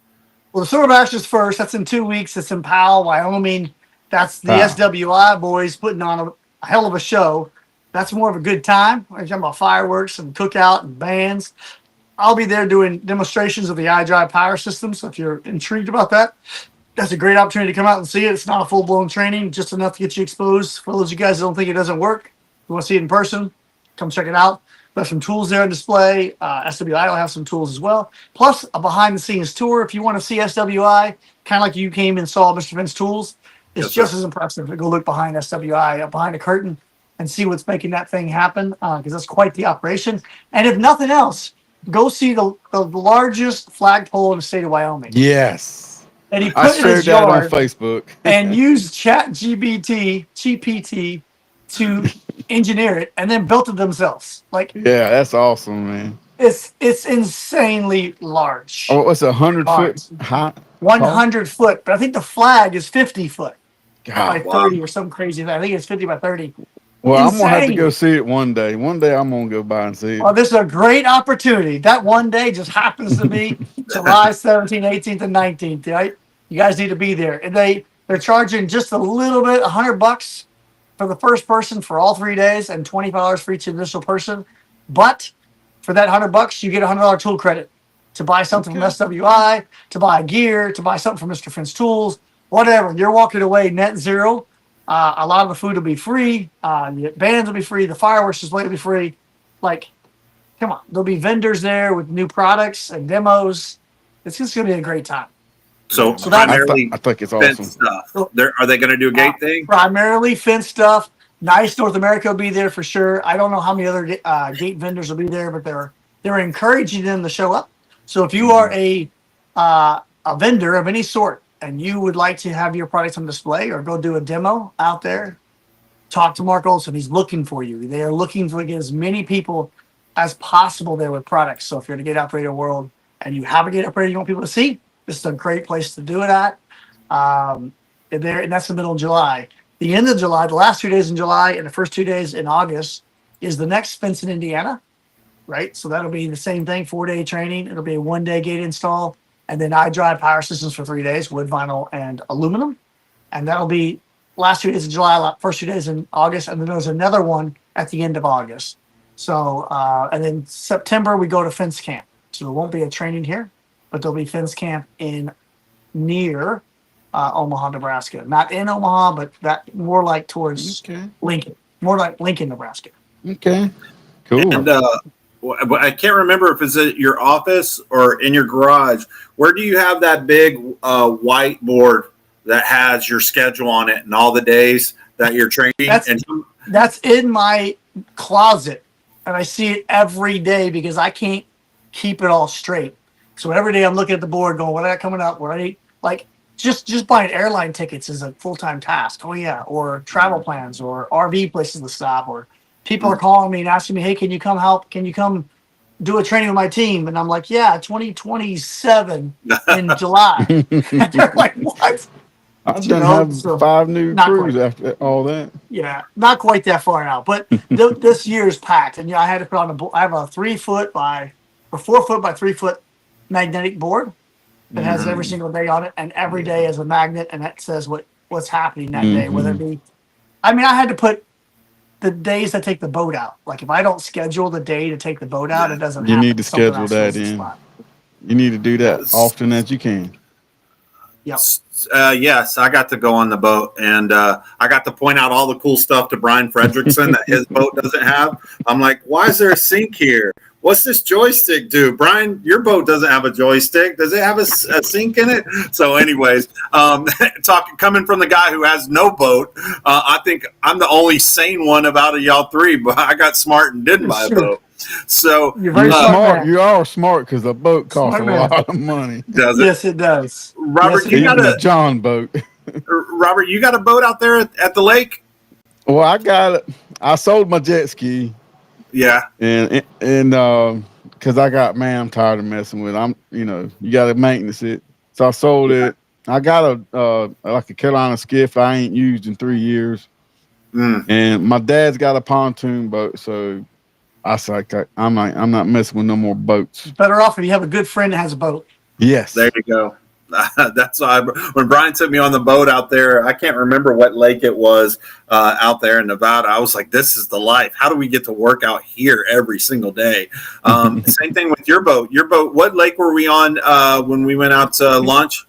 Well, the Summer Bash is first. That's in 2 weeks. It's in Powell, Wyoming. That's the SWI boys putting on a hell of a show. That's more of a good time. We're talking about fireworks and cookout and bands. I'll be there doing demonstrations of the iDrive power system. So if you're intrigued about that, that's a great opportunity to come out and see it. It's not a full-blown training, just enough to get you exposed. For those of you guys that don't think it doesn't work, you want to see it in person, come check it out. There's some tools there on display. SWI will have some tools as well. Plus a behind-the-scenes tour. If you want to see SWI, kind of like you came and saw Mr. Vince Tools, it's just as impressive to go look behind SWI, behind the curtain, and see what's making that thing happen, because that's quite the operation. And if nothing else, go see the largest flagpole in the state of Wyoming. Yes. And he I put in his shared that on yard Facebook. and used GPT to engineer it, and then built it themselves. Like, Yeah, that's awesome, man. it's insanely large. Oh, it's 100 foot high. 100 foot, but I think the flag is 50 foot by God. 30 or some crazy thing. I think it's 50 by 30. Well, I'm Insane. gonna have to go see it one day. One day I'm gonna go by and see it. Well, this is a great opportunity. That one day just happens to be July 17th, 18th, and 19th. Right? You guys need to be there. And they're charging just a little bit, $100 for the first person for all 3 days, and $25 for each initial person. But for that $100, you get a $100 tool credit to buy something from SWI, to buy gear, to buy something from Mr. Finn's Tools, whatever. You're walking away net zero. A lot of the food will be free. The bands will be free. The fireworks display will be free. Like, come on. There'll be vendors there with new products and demos. It's just going to be a great time. So primarily, I think it's awesome stuff. Are they going to do a gate thing? Primarily Finn stuff. Nice North America will be there for sure. I don't know how many other gate vendors will be there, but they're encouraging them to show up. So if you are a vendor of any sort, and you would like to have your products on display or go do a demo out there, talk to Mark Olson. He's looking for you. They are looking to get as many people as possible there with products. So if you're in the gate operator world and you have a gate operator you want people to see, this is a great place to do it at. And that's the middle of July. The end of July, the last 2 days in July and the first 2 days in August is the next Fence in Indiana, right? So that'll be the same thing, 4-day training. It'll be a 1-day gate install. And then I drive power systems for 3 days, wood, vinyl, and aluminum. And that'll be last 2 days of July, first 2 days in August. And then there's another one at the end of August. So, and then September, we go to Fence Camp. So there won't be a training here, but there'll be Fence Camp near Omaha, Nebraska. Not in Omaha, but that more like towards Lincoln. More like Lincoln, Nebraska. Okay. Cool. And I can't remember if it's at your office or in your garage. Where do you have that big whiteboard that has your schedule on it and all the days that you're training? That's in my closet, and I see it every day because I can't keep it all straight. So every day I'm looking at the board going, what I got coming up? What I need? Like, just buying airline tickets is a full-time task. Oh, yeah. Or travel plans or RV places to stop, or people are calling me and asking me, hey, can you come help? Can you come do a training with my team? And I'm like, yeah, 2027 in July. And they're like, what? I've done have 5 new crews after all that. Yeah, not quite that far out. But this year's packed. And I had to put on I have a 4 foot by 3 foot magnetic board that has every single day on it. And every day is a magnet. And that says what's happening that day, whether it be, I had to put the days that take the boat out. Like if I don't schedule the day to take the boat out, it doesn't happen. You need to schedule that in. You need to do that often as you can. Yep. Yes, I got to go on the boat, and I got to point out all the cool stuff to Brian Fredrickson that his boat doesn't have. I'm like, why is there a sink here? What's this joystick do? Brian, your boat doesn't have a joystick. Does it have a sink in it? So anyways, coming from the guy who has no boat, I think I'm the only sane one about y'all three, but I got smart and didn't buy a boat. So you're very smart. You are smart because a boat costs a lot of money. Does it? Yes, it does. Robert, yes, you got a John boat. Robert, you got a boat out there at the lake? Well, I got it. I sold my jet ski. Yeah, and because I'm tired of messing with it. You got to maintenance it. So I sold it. I got a Carolina skiff I ain't used in 3 years, and my dad's got a pontoon boat. So I was like, I'm not messing with no more boats. Better off if you have a good friend that has a boat. Yes, there you go. That's why when Brian took me on the boat out there, I can't remember what lake it was out there in Nevada. I was like, this is the life. How do we get to work out here every single day? Same thing with your boat. What lake were we on when we went out to lunch?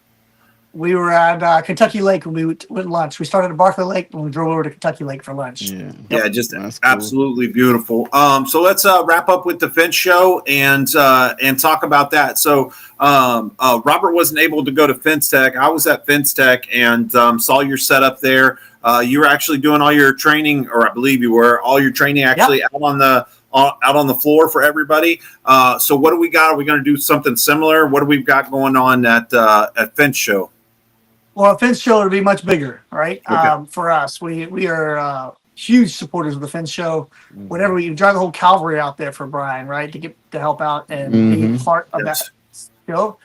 We were at Kentucky Lake when we went lunch. We started at Barclay Lake when we drove over to Kentucky Lake for lunch. Yeah, Yeah, just that's absolutely beautiful. So let's wrap up with the Finch show and talk about that. So Robert wasn't able to go to FinTech. I was at FinTech and saw your setup there. You were actually doing all your training, or I believe you were all your training actually out on the floor for everybody. So what do we got? Are we going to do something similar? What do we got going on at Finch show? Well, a Finch show would be much bigger, right? Okay. For us, we are huge supporters of the Finch show. Whenever we drive the whole cavalry out there for Brian, right, to help out and be part of that show.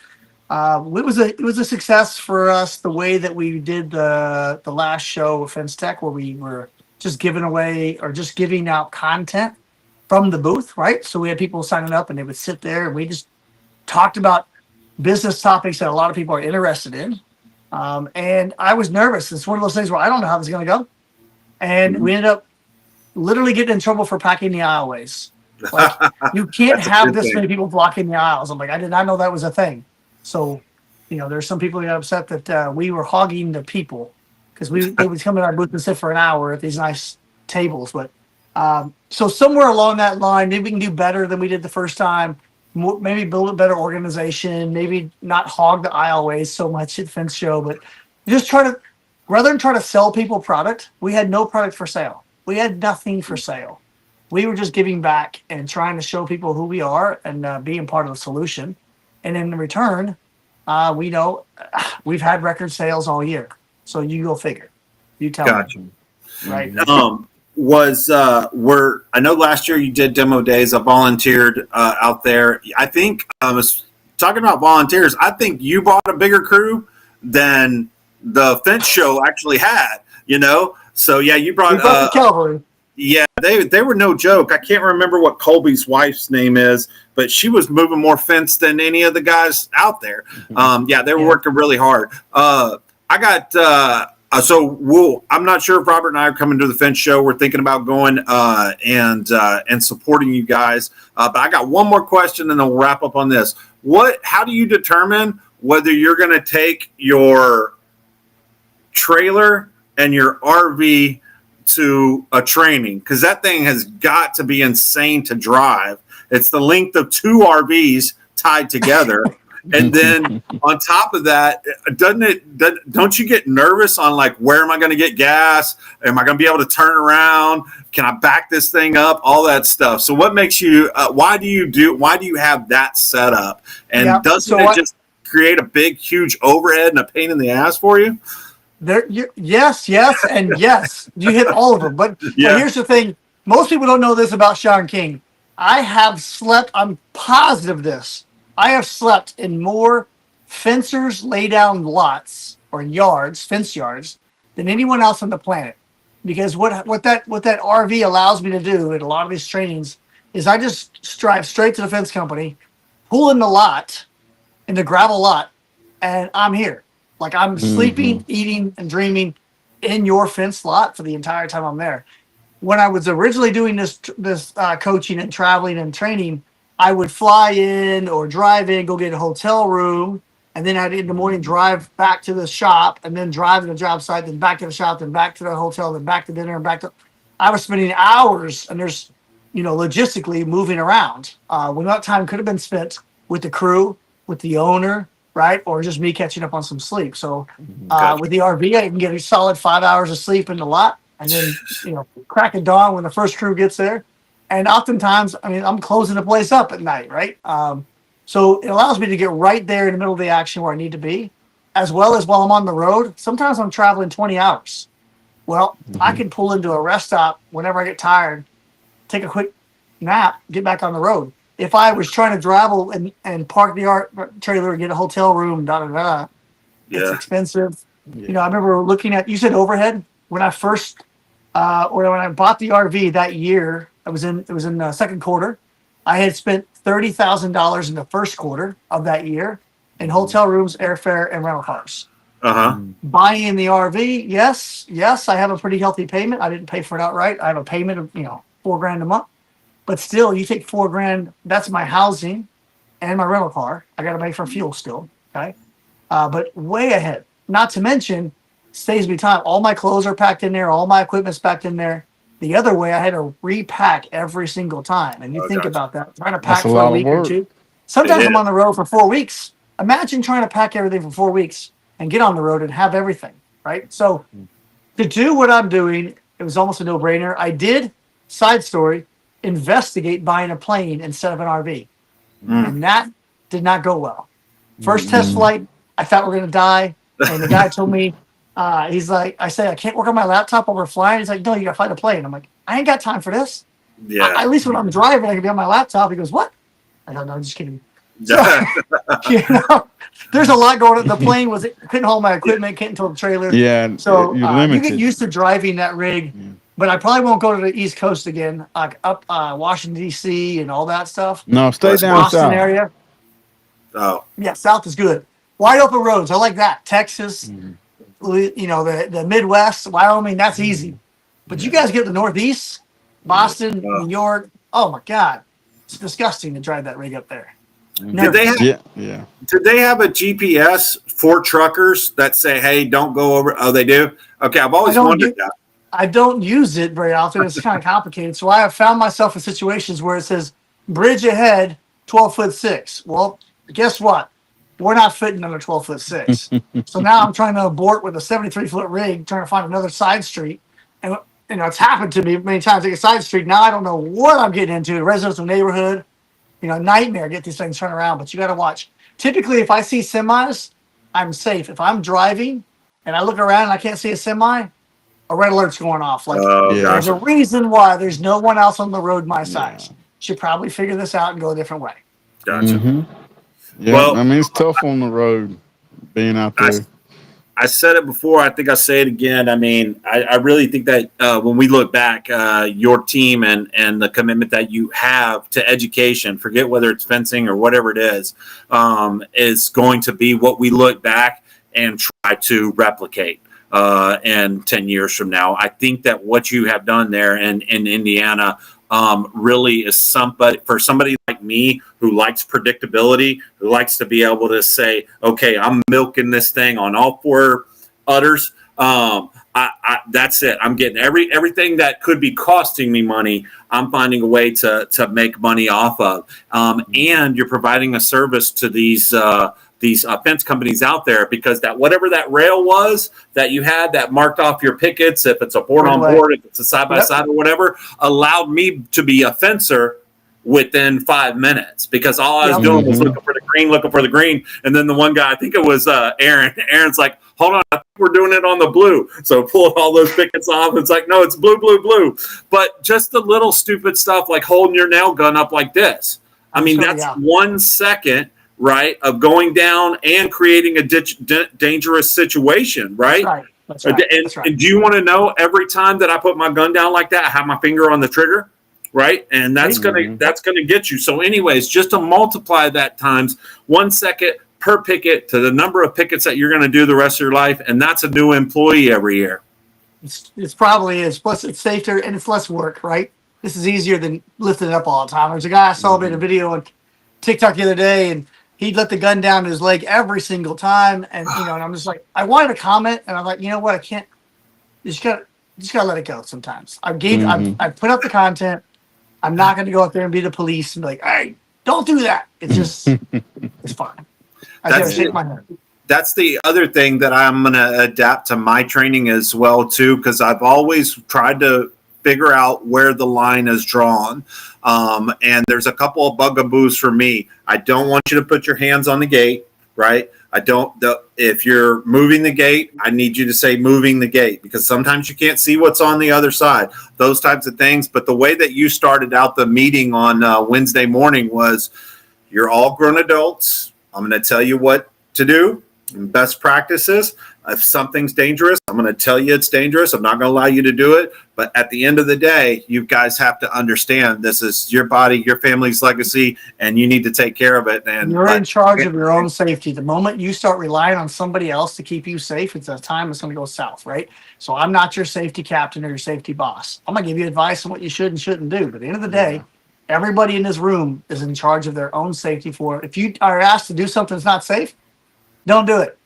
It was a success for us the way that we did the last show with FinTech, where we were just giving away or just giving out content from the booth, right? So we had people signing up and they would sit there and we just talked about business topics that a lot of people are interested in. And I was nervous. It's one of those things where I don't know how this is going to go. And we ended up literally getting in trouble for packing the aisleways. Like, you can't have this many people blocking the aisles. I'm like, I did not know that was a thing. So, there's some people who got upset that we were hogging the people because they would come in our booth and sit for an hour at these nice tables. But so somewhere along that line, maybe we can do better than we did the first time. Maybe build a better organization, maybe not hog the aisleways so much at Finch Show, but just rather than try to sell people product, we had no product for sale. We had nothing for sale. We were just giving back and trying to show people who we are and being part of the solution. And in return, we know we've had record sales all year. So you go figure. You tell me. Right. I know last year you did demo days. I volunteered out there. I think talking about volunteers, I think you brought a bigger crew than the Finch show actually had, So yeah, you brought the cavalry. Yeah, they were no joke. I can't remember what Colby's wife's name is, but she was moving more fence than any of the guys out there. They were working really hard. I got I'm not sure if Robert and I are coming to the Finch show. We're thinking about going and supporting you guys. But I got one more question, and then we'll wrap up on this. How do you determine whether you're going to take your trailer and your RV to a training? Because that thing has got to be insane to drive. It's the length of 2 RVs tied together. And then on top of that, don't you get nervous on like, where am I going to get gas? Am I going to be able to turn around? Can I back this thing up? All that stuff. So what makes you, why do you have that set up? And doesn't it just create a big, huge overhead and a pain in the ass for you? Yes, and yes. You hit all of them. But here's the thing. Most people don't know this about Sean King. I have slept, I'm positive this. I have slept in more fencers lay down lots or yards, fence yards, than anyone else on the planet. Because what that RV allows me to do at a lot of these trainings is I just drive straight to the fence company, pull in the lot, in the gravel lot, and I'm here. Like I'm sleeping, eating, and dreaming in your fence lot for the entire time I'm there. When I was originally doing this coaching and traveling and training, I would fly in or drive in, go get a hotel room, and then I'd in the morning drive back to the shop, and then drive to the job site, then back to the shop, then back to the hotel, then back to dinner, and back to. I was spending hours, and there's, logistically moving around. When that time could have been spent with the crew, with the owner, right, or just me catching up on some sleep. So with the RV, I can get a solid 5 hours of sleep in the lot, and then crack of dawn when the first crew gets there. And oftentimes, I'm closing the place up at night, right? So it allows me to get right there in the middle of the action where I need to be, as well as while I'm on the road. Sometimes I'm traveling 20 hours. Well, I can pull into a rest stop whenever I get tired, take a quick nap, get back on the road. If I was trying to travel and park the trailer and get a hotel room, it's expensive. I remember looking at, you said overhead. When I first, or when I bought the RV that year, it was in the second quarter. I had spent $30,000 in the first quarter of that year in hotel rooms, airfare, and rental cars. Buying the RV, yes, I have a pretty healthy payment. I didn't pay for it outright. I have a payment of $4,000 a month. But still, you take $4,000. That's my housing and my rental car. I got to pay for fuel still. Okay, but way ahead. not to mention, saves me time. All my clothes are packed in there. All my equipment's packed in there. The other way, I had to repack every single time. And you think gotcha. about that, trying to That's pack a for a lot of week or work. two. Sometimes It I'm is. on the road for 4 weeks. Imagine trying to pack everything for 4 weeks and get on the road and have everything, right? So to do what I'm doing, it was almost a no-brainer. I did, side story, investigate buying a plane instead of an RV. And that did not go well. First test flight, I thought we are going to die. And the guy told me, he's like, I said, I can't work on my laptop while we're flying. He's like, no, you got to fly the plane. I'm like, I ain't got time for this. Yeah. At least when I'm driving, I can be on my laptop. He goes, what? I don't know, I'm just kidding. So, there's a lot going on. The plane couldn't hold my equipment, couldn't tow the trailer. Yeah, So you're you limited. get used to driving that rig, but I probably won't go to the East Coast again, like up Washington D.C. and all that stuff. No, stay down Boston south. area. Oh, Yeah, south is good. Wide open roads, I like that. Texas, the Midwest, Wyoming, that's easy. But you guys get to the Northeast, Boston, New York. Oh my God, it's disgusting to drive that rig up there. Did they have, Yeah. did they have a GPS for truckers that say, "Hey, don't go over"? Oh, they do. Okay, I've always wondered that. I don't use it very often. It's kind of complicated. So I have found myself in situations where it says bridge ahead, 12'6". Well, guess what? We're not fitting under 12'6". So now I'm trying to abort with a 73-foot rig, trying to find another side street. And it's happened to me many times. Like a side street. Now I don't know what I'm getting into. Residential neighborhood, nightmare. Get these things turned around. But you got to watch. Typically, if I see semis, I'm safe. If I'm driving and I look around and I can't see a semi, a red alert's going off. Like there's a reason why there's no one else on the road my size. Should probably figure this out and go a different way. Gotcha. Yeah, Well, I mean, it's tough on the road being out there. I said it before. I think I'll say it again. I mean, I really think that when we look back, your team and the commitment that you have to education, forget whether it's fencing or whatever it is going to be what we look back and try to replicate in 10 years from now. I think that what you have done there in Indiana really is for somebody like me who likes predictability, who likes to be able to say, okay, I'm milking this thing on all four udders. That's it. I'm getting everything that could be costing me money. I'm finding a way to make money off of. And you're providing a service to these fence companies out there, because that whatever that rail was that you had that marked off your pickets, if it's a board on board, if it's a side by side or whatever, allowed me to be a fencer within 5 minutes, because all I was doing was looking for the green. And then the one guy, I think it was Aaron's like, hold on, I think we're doing it on the blue. So pulling all those pickets off. It's like, no, it's blue, blue, blue. But just the little stupid stuff like holding your nail gun up like this. I mean, that's 1 second, right, of going down and creating a dangerous situation, right? That's right. And do you want to know, every time that I put my gun down like that, I have my finger on the trigger, right? And that's gonna get you. So anyways, just to multiply that times 1 second per picket to the number of pickets that you're going to do the rest of your life, and that's a new employee every year. It's probably is. Plus, it's safer and it's less work, right? This is easier than lifting it up all the time. There's a guy I saw in a video on TikTok the other day, and he'd let the gun down to his leg every single time. And, and I'm just like, I wanted to comment, and I'm like, you know what? I can't. You just gotta let it go sometimes. I put up the content. I'm not going to go out there and be the police and be like, hey, don't do that. It's just, it's fine. I gotta shake my head. That's the other thing that I'm going to adapt to my training as well, too, because I've always tried to figure out where the line is drawn. And there's a couple of bugaboos for me. I don't want you to put your hands on the gate, right? If you're moving the gate, I need you to say moving the gate, because sometimes you can't see what's on the other side, those types of things. But the way that you started out the meeting on Wednesday morning was, you're all grown adults. I'm going to tell you what to do. Best practices. If something's dangerous, I'm going to tell you it's dangerous. I'm not going to allow you to do it. But at the end of the day, you guys have to understand this is your body, your family's legacy, and you need to take care of it. And you're in charge of your own safety. The moment you start relying on somebody else to keep you safe, it's a time it's going to go south, right? So I'm not your safety captain or your safety boss. I'm going to give you advice on what you should and shouldn't do. But at the end of the day, everybody in this room is in charge of their own safety. If you are asked to do something that's not safe, don't do it.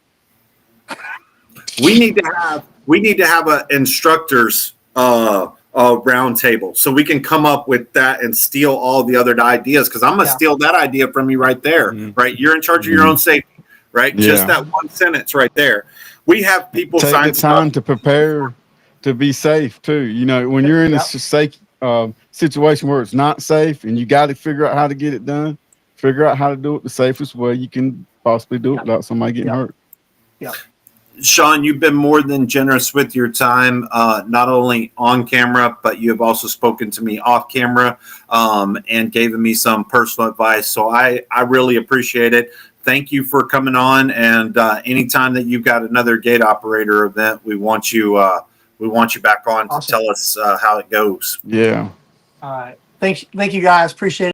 we need to have a instructors round table so we can come up with that and steal all the other ideas, because I'm gonna steal that idea from you right there. Right, you're in charge of your own safety, right? Just that one sentence right there. We have people take the time to prepare to be safe too. You know, when you're in a safe situation where it's not safe and you got to figure out how to get it done, figure out how to do it the safest way you can possibly do it without somebody getting hurt. Yeah. Sean, you've been more than generous with your time, not only on camera, but you have also spoken to me off camera and given me some personal advice. So I really appreciate it. Thank you for coming on. And anytime that you've got another gate operator event, we want you back on to tell us how it goes. Yeah. All right. Thank you guys. Appreciate it.